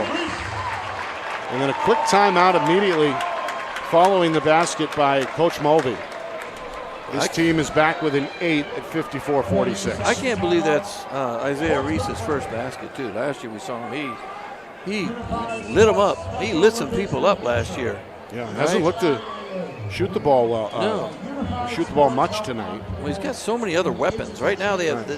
And then a quick timeout immediately following the basket by Coach Mulvey. This team is back within 8 at 54-46. I can't believe that's Isaiah Reese's first basket, too. Last year we saw him. He lit them up. He lit some people up last year. Yeah, hasn't looked to shoot the ball well. No. Shoot the ball much tonight. Well, he's got so many other weapons. Right now they have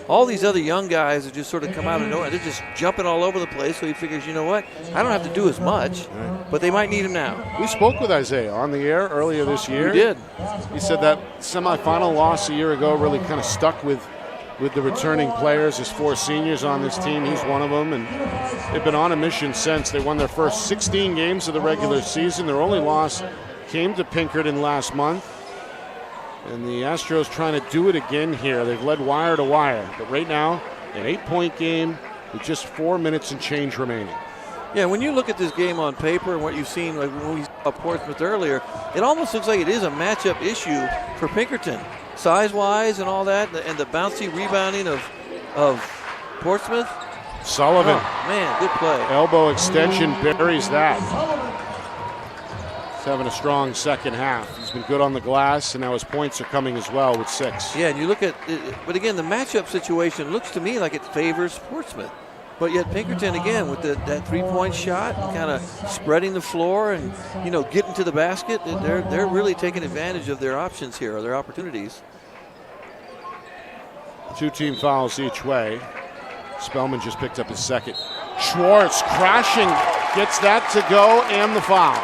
all these other young guys that just sort of come out of nowhere. They're just jumping all over the place, so he figures, you know what? I don't have to do as much, but they might need him now. We spoke with Isaiah on the air earlier this year. We did. He said that semifinal loss a year ago really kind of stuck with the returning players. His 4 seniors on this team. He's one of them, and they've been on a mission since. They won their first 16 games of the regular season. Their only loss came to Pinkerton last month. And the Astros trying to do it again here. They've led wire to wire. But right now, an 8-point game with just 4 minutes and change remaining. Yeah, when you look at this game on paper and what you've seen, like when we saw Portsmouth earlier, it almost looks like it is a matchup issue for Pinkerton. Size-wise and all that, and the bouncy rebounding of Portsmouth. Sullivan. Oh, man, good play. Elbow extension buries that. He's having a strong second half. He's been good on the glass, and now his points are coming as well with 6. Yeah, and you look at it, but again, the matchup situation looks to me like it favors Portsmouth. But yet Pinkerton, again, with that three-point shot and kind of spreading the floor and, getting to the basket, they're really taking advantage of their options here, or their opportunities. 2 team fouls each way. Spellman just picked up his second. Schwartz crashing, gets that to go and the foul.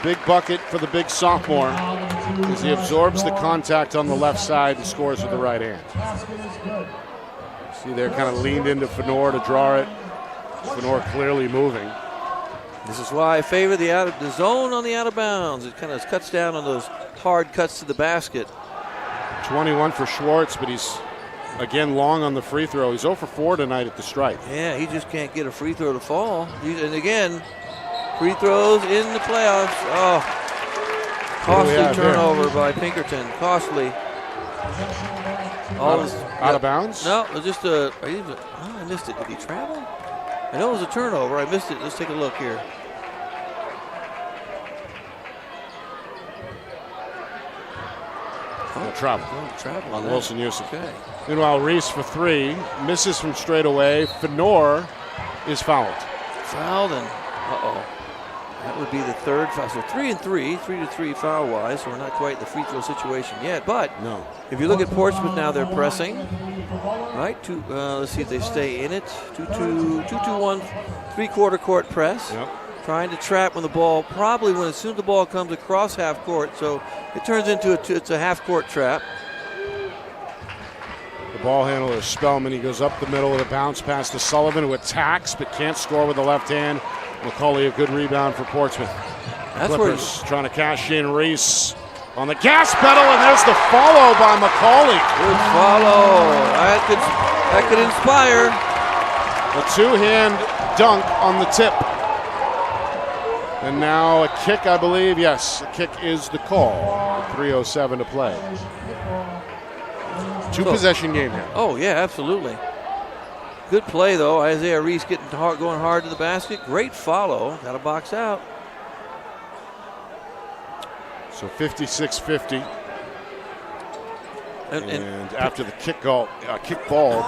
Big bucket for the big sophomore as he absorbs the contact on the left side and scores with the right hand. See, they're kind of leaned into Fenor to draw it. Fenor clearly moving. This is why I favor the zone on the out of bounds. It kind of cuts down on those hard cuts to the basket. 21 for Schwartz, but he's again, long on the free throw. He's 0 for 4 tonight at the stripe. Yeah, he just can't get a free throw to fall. And again, free throws in the playoffs. Oh, costly turnover by Pinkerton. Costly. Out of bounds? No, it was just I missed it. Did he travel? I know it was a turnover. I missed it. Let's take a look here. Travel. Travel on Wilson Yusuf. Okay. Meanwhile, Reese for 3. Misses from straight away. Fenor is fouled. Fouled and, that would be the third foul. So 3 and 3, 3 to 3 foul-wise. So we're not quite in the free throw situation yet. But no. If you look at Portsmouth now, they're pressing. Right? Let's see if they stay in it. 2-2-1, three-quarter court press. Yep. Trying to trap when the ball, probably as soon as the ball comes across half court. So it turns into it's a half court trap. The ball handler, Spellman, he goes up the middle with a bounce pass to Sullivan, who attacks but can't score with the left hand. McCauley, a good rebound for Portsmouth. That's Clippers trying to cash in. Reese on the gas pedal, and there's the follow by McCauley. Good follow. That could inspire. A two-hand dunk on the tip. And now a kick, I believe. Yes, a kick is the call. 3:07 to play. Two-possession game here. Oh, yeah, absolutely. Good play, though. Isaiah Reese going hard to the basket. Great follow. Got to box out. So 56-50. And after the kick ball,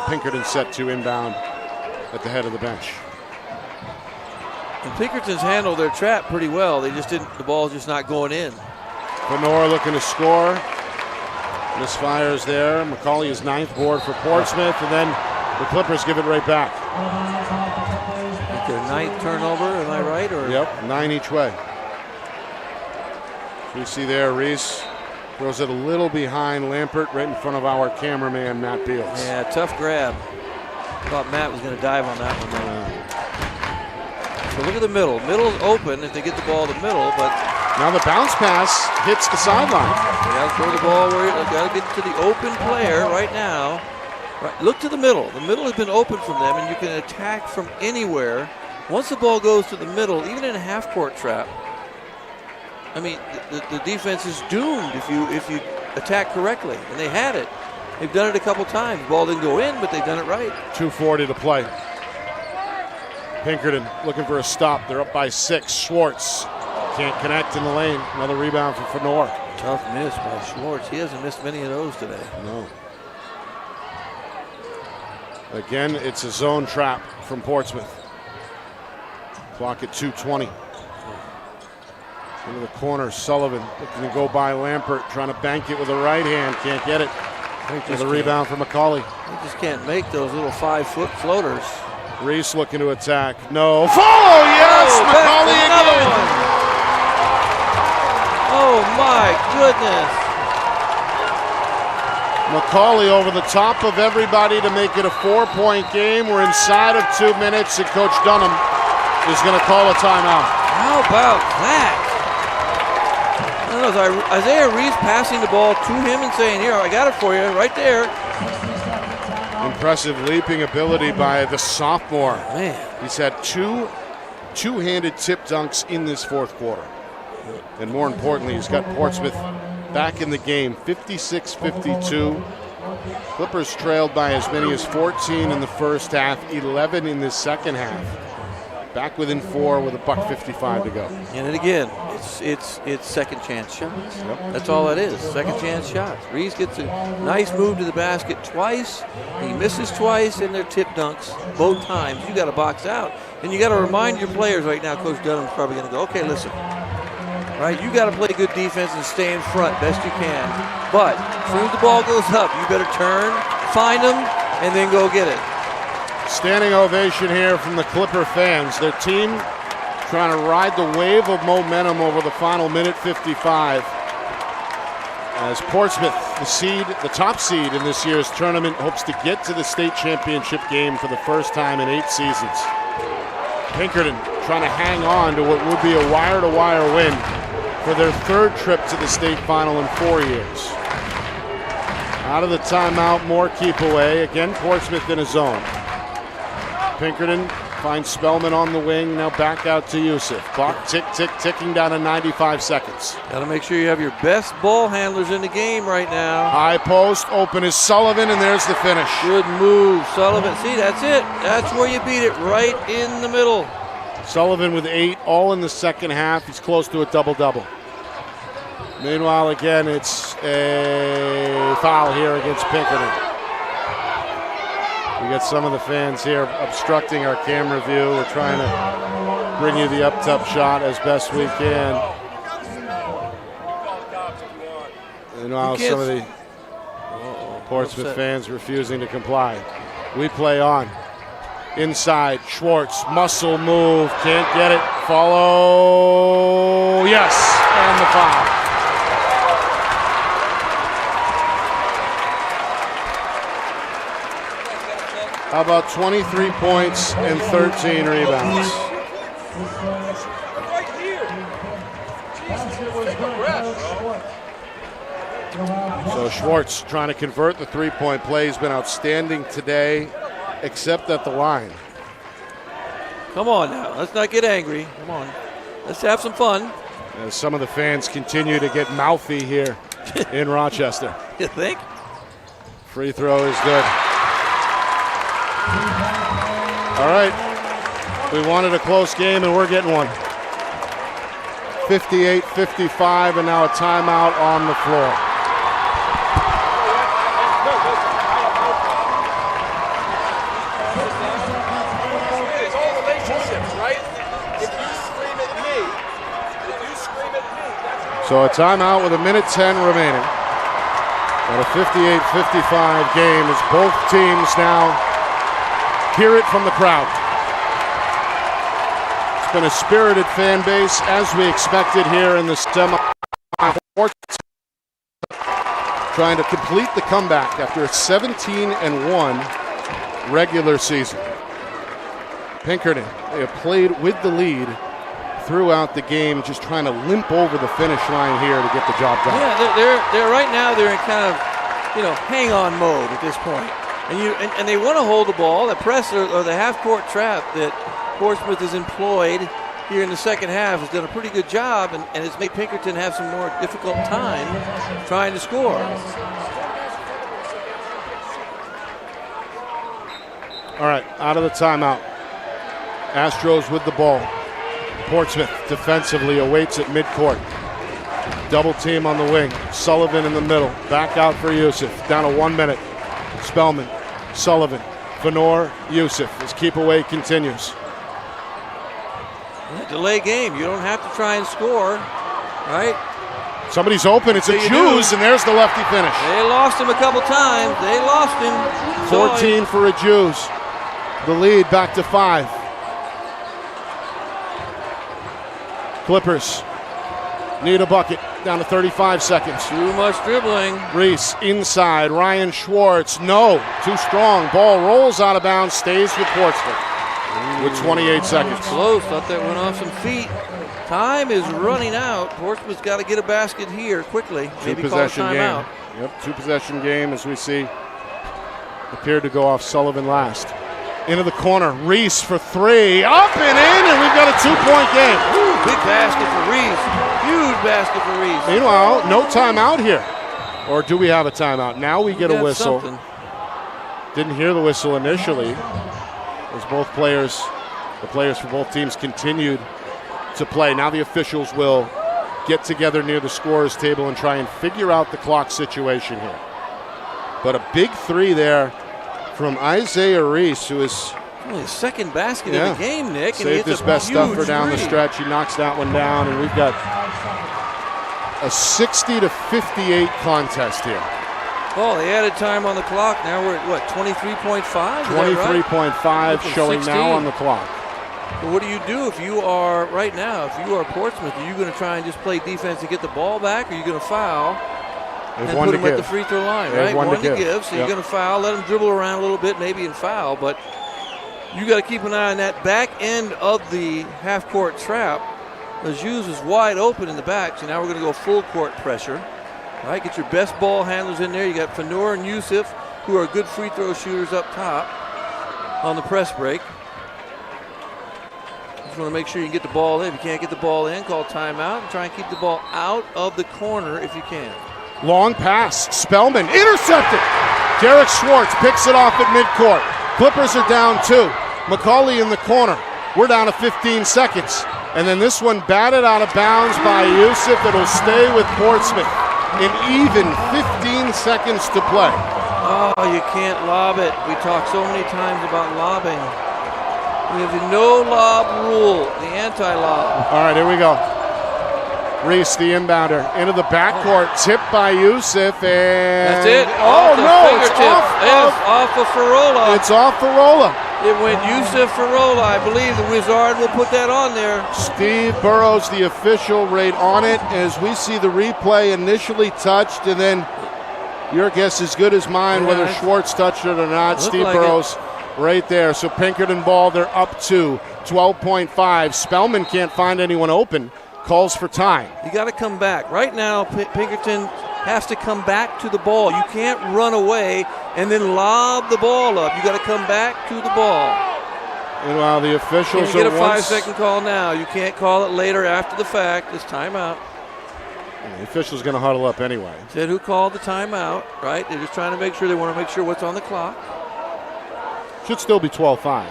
Pinkerton set to inbound at the head of the bench. And Pinkerton's handled their trap pretty well. The ball's just not going in. Fenor looking to score. Misfires there. McCauley is 9th board for Portsmouth, and then the Clippers give it right back. Their 9th turnover, am I right? Yep, 9 each way. We see there, Reese throws it a little behind Lampert, right in front of our cameraman, Matt Beals. Yeah, tough grab. Thought Matt was going to dive on that one, though. So look at the middle. Middle's open if they get the ball to the middle, but now the bounce pass hits the sideline. They got to throw the ball where they got to get to the open player right now. Right, look to the middle. The middle has been open from them, and you can attack from anywhere. Once the ball goes to the middle, even in a half-court trap, I mean, the defense is doomed if you attack correctly, and they had it. They've done it a couple times. The ball didn't go in, but they've done it right. 2:40 to play. Pinkerton looking for a stop. They're up by 6. Schwartz can't connect in the lane. Another rebound for Fenor. Tough miss by Schwartz. He hasn't missed many of those today. No. Again, it's a zone trap from Portsmouth. Clock at 2:20. Into the corner, Sullivan looking to go by Lampert, trying to bank it with the right hand. Can't get it. Another rebound for McCauley. They just can't make those little 5-foot floaters. Reese looking to attack. No. Follow! Yes! McCauley again! One. Oh my goodness. McCauley over the top of everybody to make it a 4-point game. We're inside of 2 minutes, and Coach Dunham is going to call a timeout. How about that? I don't know, Isaiah Reese passing the ball to him and saying, "Here, I got it for you, right there." Impressive leaping ability by the sophomore. Man, he's had two-handed tip dunks in this fourth quarter. And more importantly, he's got Portsmouth back in the game, 56-52. Clippers trailed by as many as 14 in the first half, 11 in the second half. Back within 4 with $1:55 to go. And then again, it's second chance shots. Yep. That's all that is, second chance shots. Reese gets a nice move to the basket twice. He misses twice, and they're tip dunks both times. You got to box out. And you got to remind your players right now, Coach Dunham's probably going to go, okay, listen. Right, you got to play good defense and stay in front best you can. But as soon as the ball goes up, you better turn, find them, and then go get it. Standing ovation here from the Clipper fans. Their team trying to ride the wave of momentum over the final minute 55. As Portsmouth, the top seed in this year's tournament, hopes to get to the state championship game for the first time in 8 seasons. Pinkerton trying to hang on to what would be a wire-to-wire win for their 3rd trip to the state final in 4 years. Out of the timeout, more keep away. Again, Portsmouth in a zone. Pinkerton finds Spellman on the wing. Now back out to Yusuf. Clock ticking down to 95 seconds. Got to make sure you have your best ball handlers in the game right now. High post, open is Sullivan, and there's the finish. Good move, Sullivan. See, that's it. That's where you beat it, right in the middle. Sullivan with 8, all in the second half. He's close to a double-double. Meanwhile, again, it's a foul here against Pinkerton. We got some of the fans here obstructing our camera view. We're trying to bring you the up-top shot as best we can. Meanwhile, some of the Portsmouth fans refusing to comply. We play on. Inside, Schwartz, muscle move, can't get it. Follow, yes, and the foul. How about 23 points and 13 rebounds? So Schwartz trying to convert the three-point play. He's been outstanding today, except at the line. Come on now, let's not get angry. Come on, let's have some fun. As some of the fans continue to get mouthy here in Rochester. You think? Free throw is good. All right, we wanted a close game and we're getting one. 58-55 and now a timeout on the floor. It's all relationships, right? If you scream at me, that's how. So a timeout with 1:10 remaining. But a 58-55 game as both teams now hear it from the crowd. It's been a spirited fan base as we expected here in the semi-finals. Trying to complete the comeback after a 17-1 regular season. Pinkerton, they have played with the lead throughout the game, just trying to limp over the finish line here to get the job done. Yeah, they're right now. They're in kind of, hang-on mode at this point. And they want to hold the ball. The press or the half-court trap that Portsmouth has employed here in the second half has done a pretty good job, and it's made Pinkerton have some more difficult time trying to score. All right, out of the timeout. Astros with the ball. Portsmouth defensively awaits at midcourt. Double team on the wing. Sullivan in the middle. Back out for Yusuf. Down to 1 minute. Spellman, Sullivan, Venor, Yusuf. His keep away continues. Delay game. You don't have to try and score, right? Somebody's open. It's a Jews, and there's the lefty finish. They lost him a couple times. They lost him. 14 for a Jews. The lead back to 5. Clippers need a bucket. Down to 35 seconds. Too much dribbling. Reese inside. Ryan Schwartz. No. Too strong. Ball rolls out of bounds. Stays with Portsmouth with 28 seconds. Close. Thought that went off some feet. Time is running out. Portsmouth's got to get a basket here quickly. Maybe call a timeout. Yep, 2-possession game as we see. Appeared to go off Sullivan last. Into the corner. Reese for 3. Up and in, and we've got a 2-point game. Ooh, big basket for Reese. Huge basket for Reese. Meanwhile, no timeout here. Or do we have a timeout? Now we get a whistle. Something. Didn't hear the whistle initially as the players for both teams continued to play. Now the officials will get together near the scorer's table and try and figure out the clock situation here. But a big 3 there from Isaiah Reese, who is only his second basket of the game, Nick. Saved his best stuff for down the stretch. He knocks that one down, and we've got a 60-58 contest here. Oh, they added time on the clock. Now we're at, what, 23.5? 23.5 showing 16. Now on the clock. But what do you do if you are, right now, if you are Portsmouth, are you going to try and just play defense to get the ball back, or are you going to foul and put them at the free throw line, right? One to give. So you're going to foul, let them dribble around a little bit, maybe and foul, but you got to keep an eye on that back end of the half-court trap. Lejeune is wide open in the back, so now we're going to go full court pressure. All right, get your best ball handlers in there. You got Fanur and Yusuf, who are good free throw shooters up top on the press break. Just want to make sure you can get the ball in. If you can't get the ball in, call timeout and try and keep the ball out of the corner if you can. Long pass. Spellman intercepted. Derek Schwartz picks it off at midcourt. Clippers are down 2. McCauley in the corner. We're down to 15 seconds. And then this one batted out of bounds by Yusuf. It'll stay with Portsmouth. An even 15 seconds to play. Oh, you can't lob it. We talk so many times about lobbing. We have the no lob rule, the anti-lob. All right, here we go. Reese, the inbounder, into the backcourt, tipped by Yusuf, and that's it. Oh no, it's off of Farola. It's off Farola. It went Yusuf Farola. I believe the Wizard will put that on there. Steve Burrows, the official, right on it as we see the replay initially touched, and then your guess is good as mine whether Schwartz touched it or not. Steve Burrows right there. So Pinkerton ball, they're up to 12.5. Spellman can't find anyone open. Calls for time. You got to come back. Right now, Pinkerton has to come back to the ball. You can't run away and then lob the ball up. You got to come back to the ball. Meanwhile, the officials get a 5-second call now. You can't call it later after the fact. It's timeout. The official's going to huddle up anyway. Said who called the timeout, right? They're just trying to make sure. They want to make sure what's on the clock. Should still be 12-5.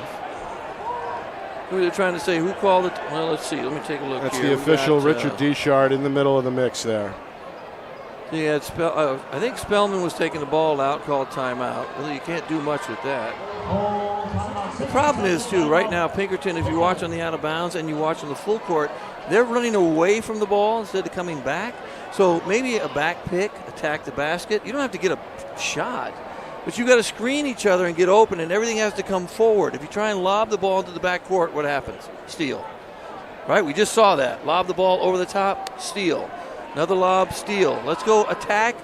They're trying to say who called it. Well, let's see. Let me take a look. That's here. the official, Richard Deschard, in the middle of the mix there. Yeah, I think Spellman was taking the ball out, called timeout. Well, you can't do much with that. The problem is, too, right now, Pinkerton, if you watch on the out of bounds and you watch on the full court, they're running away from the ball instead of coming back. So maybe a back pick, attack the basket. You don't have to get a shot. But you got to screen each other and get open, and everything has to come forward. If you try and lob the ball into the backcourt, what happens? Steal. Right? We just saw that. Lob the ball over the top, steal. Another lob, steal. Let's go attack,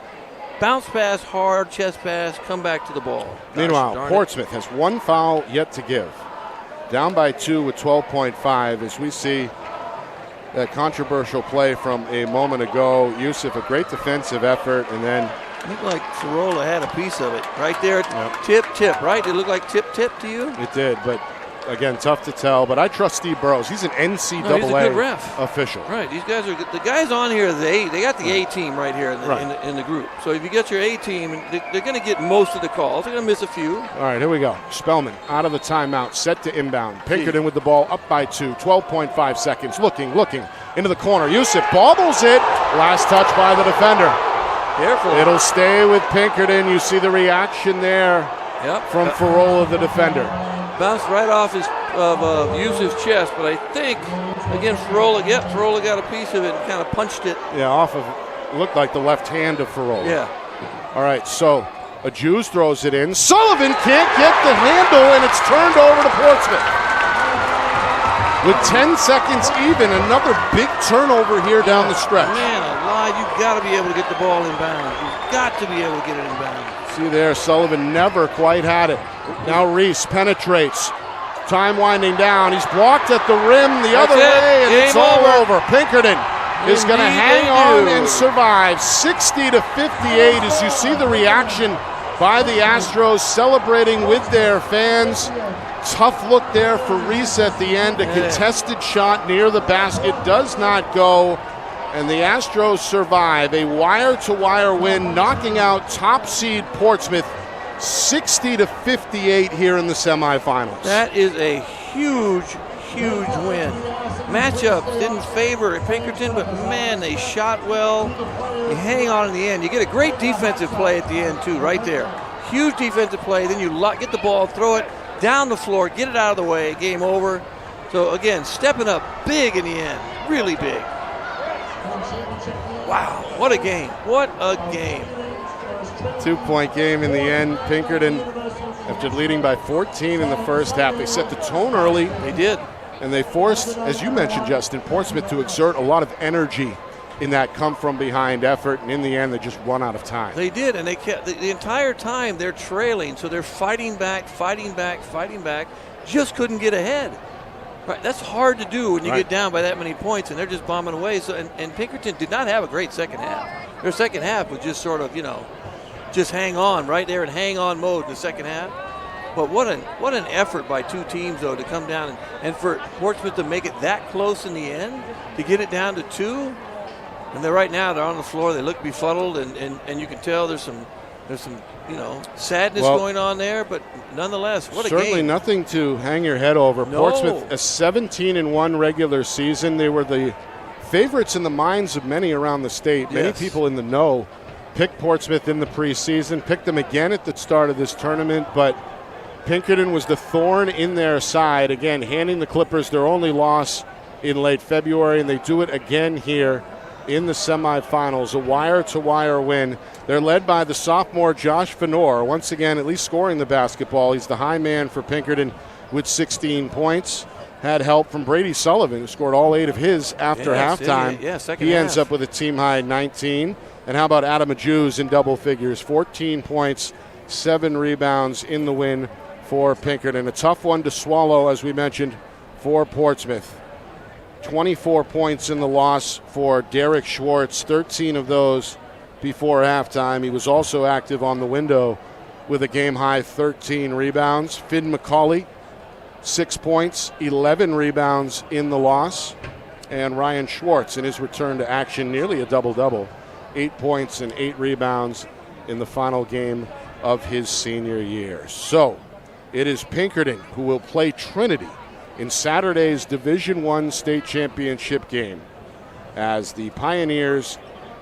bounce pass, hard chest pass, come back to the ball. Meanwhile, Portsmouth has one foul yet to give. Down by 2 with 12.5 as we see that controversial play from a moment ago. Yusuf, a great defensive effort, and then looked like Farola had a piece of it right there. Yep. Tip, right? It looked like tip to you? It did, but again, tough to tell. But I trust Steve Burrows. He's an NCAA he's a good ref. official. Right. These guys are good. The guys on here, they got the A team right here in the group. So if you get your A team, they're going to get most of the calls. They're going to miss a few. All right, here we go. Spellman out of the timeout, set to inbound. Pinkerton with the ball, up by 2, 12.5 seconds. Looking into the corner. Yusuf bobbles it. Last touch by the defender. Careful. It'll stay with Pinkerton. You see the reaction there from Farola, the defender. Bounced right off of Yusuf's chest, but I think, again, Farola got a piece of it and kind of punched it. Yeah, off of, looked like the left hand of Farola. Yeah. All right, so a Jews throws it in. Sullivan can't get the handle, and it's turned over to Portsmouth. With 10 seconds even, another big turnover here down the stretch. Man alive, you've got to be able to get the ball inbound. You've got to be able to get it inbound. See there, Sullivan never quite had it. Now Reese penetrates. Time winding down. He's blocked at the rim the other way, and it's all over. Pinkerton is going to hang on and survive. 60-58 as you see the reaction by the Astros celebrating with their fans. Tough look there for Reese at the end. A contested shot near the basket does not go. And the Astros survive a wire-to-wire win, knocking out top seed Portsmouth 60-58 here in the semifinals. That is a huge win. Matchups didn't favor Pinkerton, but man, they shot well. You hang on in the end. You get a great defensive play at the end too, right there. Huge defensive play. Then you get the ball, throw it down the floor, get it out of the way. Game over. So again, stepping up big in the end, really big. Wow, what a game. What a game. 2-point game in the end. Pinkerton, after leading by 14 in the first half, they set the tone early. They did. And they forced, as you mentioned, Justin, Portsmouth to exert a lot of energy in that come-from-behind effort. And in the end, they just run out of time. They did, and they kept the entire time they're trailing. So they're fighting back. Just couldn't get ahead. Right, that's hard to do when you get down by that many points, and they're just bombing away. So, and Pinkerton did not have a great second half. Their second half was just sort of, just hang on right there in hang on mode in the second half. But what an effort by two teams, though, to come down and for Portsmouth to make it that close in the end, to get it down to 2. And they're on the floor. They look befuddled, and you can tell there's some sadness going on there. But nonetheless, what a game. Certainly nothing to hang your head over. No. Portsmouth, a 17-1 regular season. They were the favorites in the minds of many around the state. Many people in the know picked Portsmouth in the preseason, picked them again at the start of this tournament, but Pinkerton was the thorn in their side, again, handing the Clippers their only loss in late February, and they do it again here in the semifinals, a wire-to-wire win. They're led by the sophomore Josh Venor, once again at least scoring the basketball. He's the high man for Pinkerton with 16 points. Had help from Brady Sullivan, who scored all 8 of his after halftime. He ends up with a team-high 19. And how about Adam Ajuz in double figures, 14 points, 7 rebounds in the win for Pinkerton. A tough one to swallow, as we mentioned, for Portsmouth. 24 points in the loss for Derek Schwartz, 13 of those before halftime. He was also active on the window with a game-high 13 rebounds. Finn McCauley, 6 points, 11 rebounds in the loss. And Ryan Schwartz, in his return to action, nearly a double-double, 8 points and 8 rebounds in the final game of his senior year. So it is Pinkerton who will play Trinity in Saturday's Division I state championship game, as the Pioneers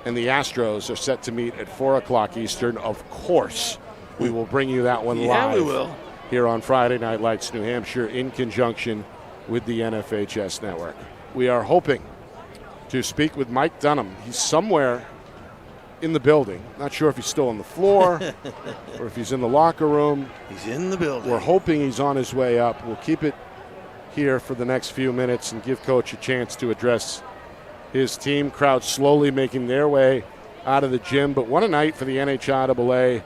and the Astros are set to meet at 4 o'clock Eastern. Of course, we will bring you that one live. We will. Here on Friday Night Lights, New Hampshire, in conjunction with the NFHS Network. We are hoping to speak with Mike Dunham. He's somewhere in the building. Not sure if he's still on the floor or if he's in the locker room. He's in the building. We're hoping he's on his way up. We'll keep it here for the next few minutes and give Coach a chance to address his team. Crowd slowly making their way out of the gym. But what a night for the NHIAA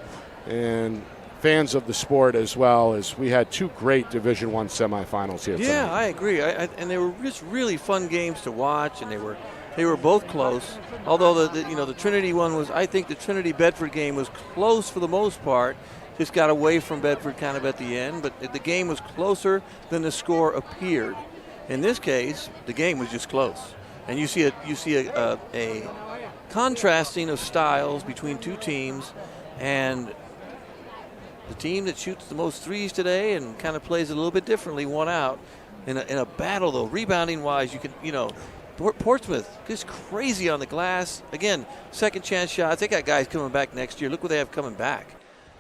and fans of the sport, as well, as we had 2 great Division I semifinals here tonight. Yeah, I agree. And they were just really fun games to watch, and they were both close. Although the Trinity one was, I think the Trinity Bedford game was close for the most part. Just got away from Bedford kind of at the end, but the game was closer than the score appeared. In this case, the game was just close, and you see a contrasting of styles between two teams, and the team that shoots the most threes today and kind of plays a little bit differently won out in a battle, though. Rebounding wise, Portsmouth just crazy on the glass. Again, second chance shots. They got guys coming back next year. Look what they have coming back.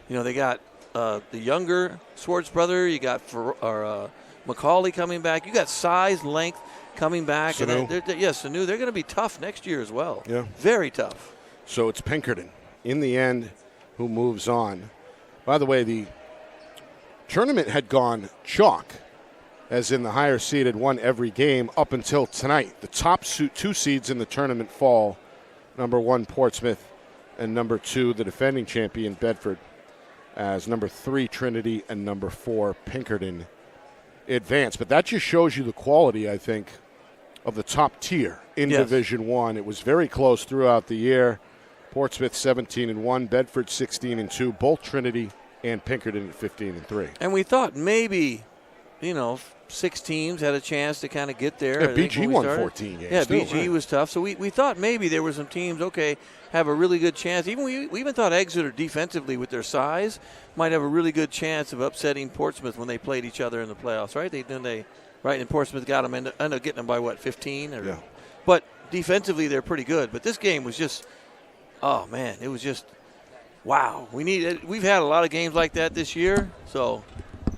They got the younger Schwartz brother. You got McCauley coming back. You got size, length coming back. Sanu. Sanu. They're going to be tough next year as well. Yeah. Very tough. So it's Pinkerton, in the end, who moves on. By the way, the tournament had gone chalk, as in the higher seed had won every game up until tonight. The top 2 seeds in the tournament fall, number 1 Portsmouth and number 2 the defending champion Bedford, as number 3 Trinity and number 4 Pinkerton advance. But that just shows you the quality, I think, of the top tier in Division I. It was very close throughout the year. Portsmouth 17-1, Bedford 16-2, both Trinity and Pinkerton at 15-3. And we thought maybe, 6 teams had a chance to kind of get there. Yeah, BG won 14 games. Yeah, too, BG right? was tough. So we thought maybe there were some teams, have a really good chance. We even thought Exeter defensively with their size might have a really good chance of upsetting Portsmouth when they played each other in the playoffs, right? And Portsmouth got them, ended up getting them by 15? Yeah. But defensively they're pretty good. But this game was just, oh man, it was just, wow. We've had a lot of games like that this year, so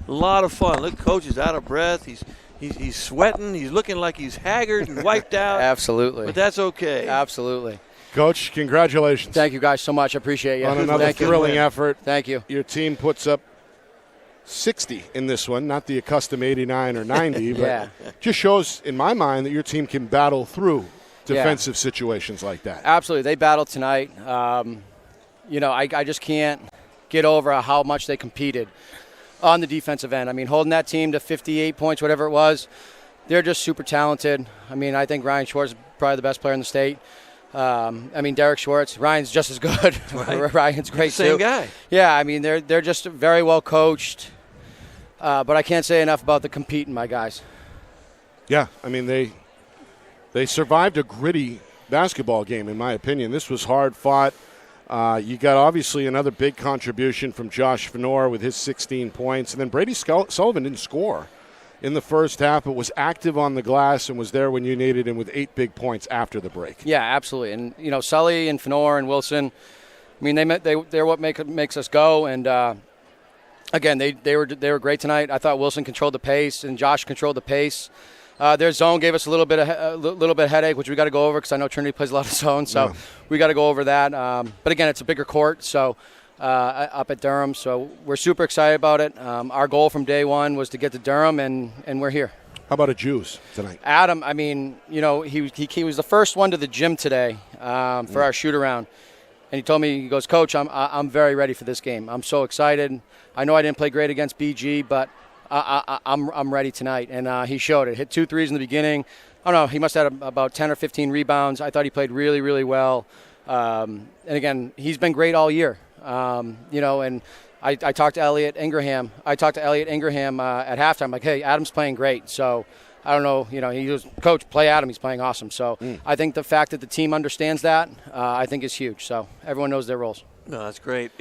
a lot of fun. Look, coach is out of breath. He's sweating. He's looking like he's haggard and wiped out. Absolutely. But that's okay. Absolutely. Coach, congratulations. Thank you guys so much. I appreciate you. On another thrilling effort. Thank you. Your team puts up 60 in this one, not the accustomed 89 or 90, but just shows in my mind that your team can battle through defensive situations like that. Absolutely. They battled tonight. I just can't get over how much they competed on the defensive end. I mean, holding that team to 58 points, whatever it was, they're just super talented. I mean, I think Ryan Schwartz is probably the best player in the state. I mean, Derek Schwartz, Ryan's just as good. Right. Ryan's great Same too. guy. Yeah, I mean, they're just very well coached. But I can't say enough about the competing, my guys. Yeah, I mean, they survived a gritty basketball game, in my opinion. This was hard fought. You got obviously another big contribution from Josh Venor with his 16 points, and then Brady Sullivan didn't score in the first half, but was active on the glass and was there when you needed him with 8 big points after the break. Yeah, absolutely. And you know, Sully and Fenor and Wilson, I mean, they're what makes us go. And again, they were great tonight. I thought Wilson controlled the pace and Josh controlled the pace. Their zone gave us a little bit of headache, which we got to go over because I know Trinity plays a lot of zone, so we got to go over that. But again, it's a bigger court, so up at Durham, so we're super excited about it. Our goal from day one was to get to Durham, and we're here. How about a Jews tonight? Adam, I mean, you know, he was the first one to the gym today for our shoot around, and he told me, he goes, Coach, I'm very ready for this game. I'm so excited. I know I didn't play great against BG, but I'm ready tonight, and he showed it. Hit 2 threes in the beginning. I don't know. He must have had about 10 or 15 rebounds. I thought he played really, really well. And again, he's been great all year. You know, and I talked to Elliot Ingraham. at halftime, like, hey, Adam's playing great. So I don't know. You know, he goes, Coach, play Adam. He's playing awesome. So I think the fact that the team understands that, I think is huge. So everyone knows their roles. No, that's great.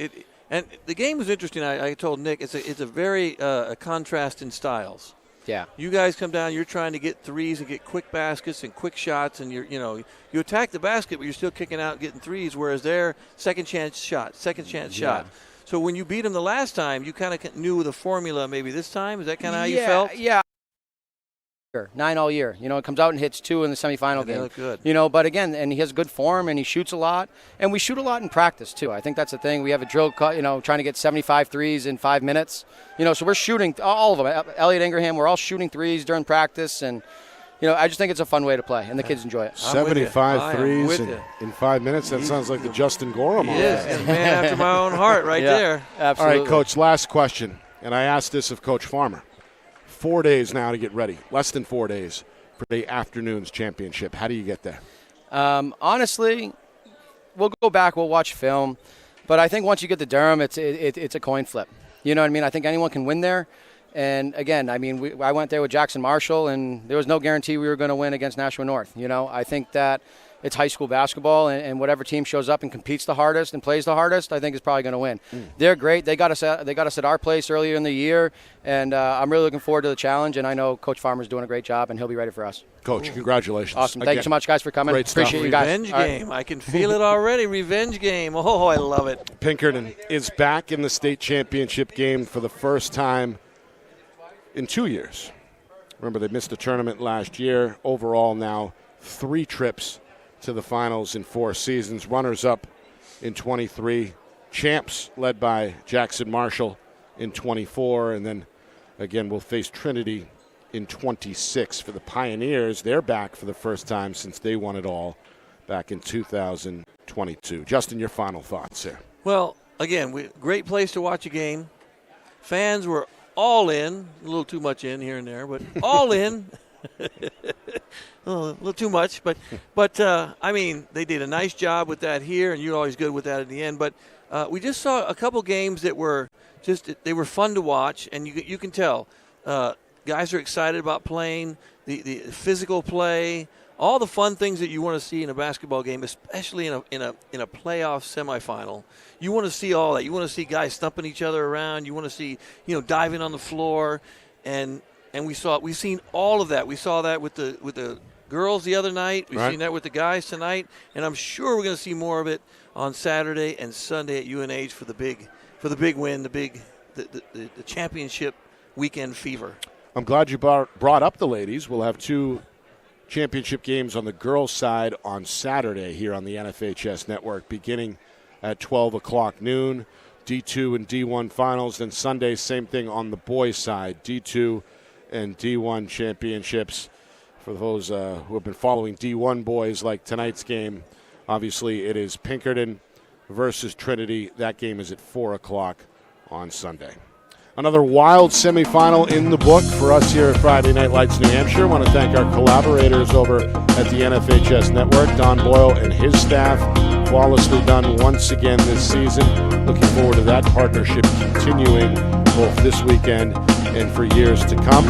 And the game was interesting. I told Nick it's a very a contrast in styles. Yeah. You guys come down, you're trying to get threes and get quick baskets and quick shots, and you attack the basket, but you're still kicking out and getting threes, whereas they're second chance shot. So when you beat them the last time, you kind of knew the formula maybe this time. Is that kind of how you felt? Yeah. 9 all year. You know, it comes out and hits 2 in the semifinal game. They look good. You know, but again, and he has good form and he shoots a lot. And we shoot a lot in practice, too. I think that's the thing. We have a drill, trying to get 75 threes in 5 minutes. You know, so we're shooting, all of them. Elliot Ingraham, we're all shooting threes during practice. And, you know, I just think it's a fun way to play, and the kids enjoy it. 75 threes in 5 minutes. That sounds like the Justin Gorham. Yes, man after my own heart right there. Absolutely. All right, Coach, last question. And I asked this of Coach Farmer. 4 days now to get ready. Less than 4 days for the afternoon's championship. How do you get there? Honestly, we'll go back. We'll watch film. But I think once you get to Durham, it's a coin flip. You know what I mean? I think anyone can win there. And, again, I mean, I went there with Jackson Marshall, and there was no guarantee we were going to win against Nashua North. You know, I think that it's high school basketball, and whatever team shows up and competes the hardest and plays the hardest, I think is probably going to win. They're great. They got us at our place earlier in the year, and I'm really looking forward to the challenge, and I know Coach Farmer's doing a great job, and he'll be ready for us. Coach, congratulations. Awesome. Thank you so much, guys, for coming. Great stuff. Appreciate you guys. Revenge game. I can feel it already. Revenge game. Oh, I love it. Pinkerton is back in the state championship game for the first time in 2 years. Remember, they missed the tournament last year. Overall now 3 trips to the finals in 4 seasons. Runners-up in 23. Champs led by Jackson Marshall in 24. And then, again, we'll face Trinity in 26. For the Pioneers, they're back for the first time since they won it all back in 2022. Justin, your final thoughts here. Well, again, great place to watch a game. Fans were all in, a little too much in here and there, but all in. A little too much, but I mean, they did a nice job with that here, and you're always good with that at the end. But we just saw a couple games that were they were fun to watch, and you can tell guys are excited about playing the physical play, all the fun things that you want to see in a basketball game, especially in a playoff semifinal. You want to see all that. You want to see guys thumping each other around. You want to see diving on the floor, and we've seen all of that. We saw that with the girls the other night. We've seen that with the guys tonight, and I'm sure we're going to see more of it on Saturday and Sunday at UNH for the big win, the championship weekend fever. I'm glad you brought up the ladies. We'll have 2 championship games on the girls' side on Saturday here on the NFHS network, beginning at 12 o'clock noon. D2 and D1 finals. Then Sunday, same thing on the boys' side. D2 and D1 championships. For those who have been following D1 boys, like tonight's game, obviously it is Pinkerton versus Trinity. That game is at 4 o'clock on Sunday. Another wild semifinal in the book for us here at Friday Night Lights New Hampshire. I want to thank our collaborators over at the NFHS Network, Don Boyle and his staff. Flawlessly done once again this season. Looking forward to that partnership continuing both this weekend and for years to come.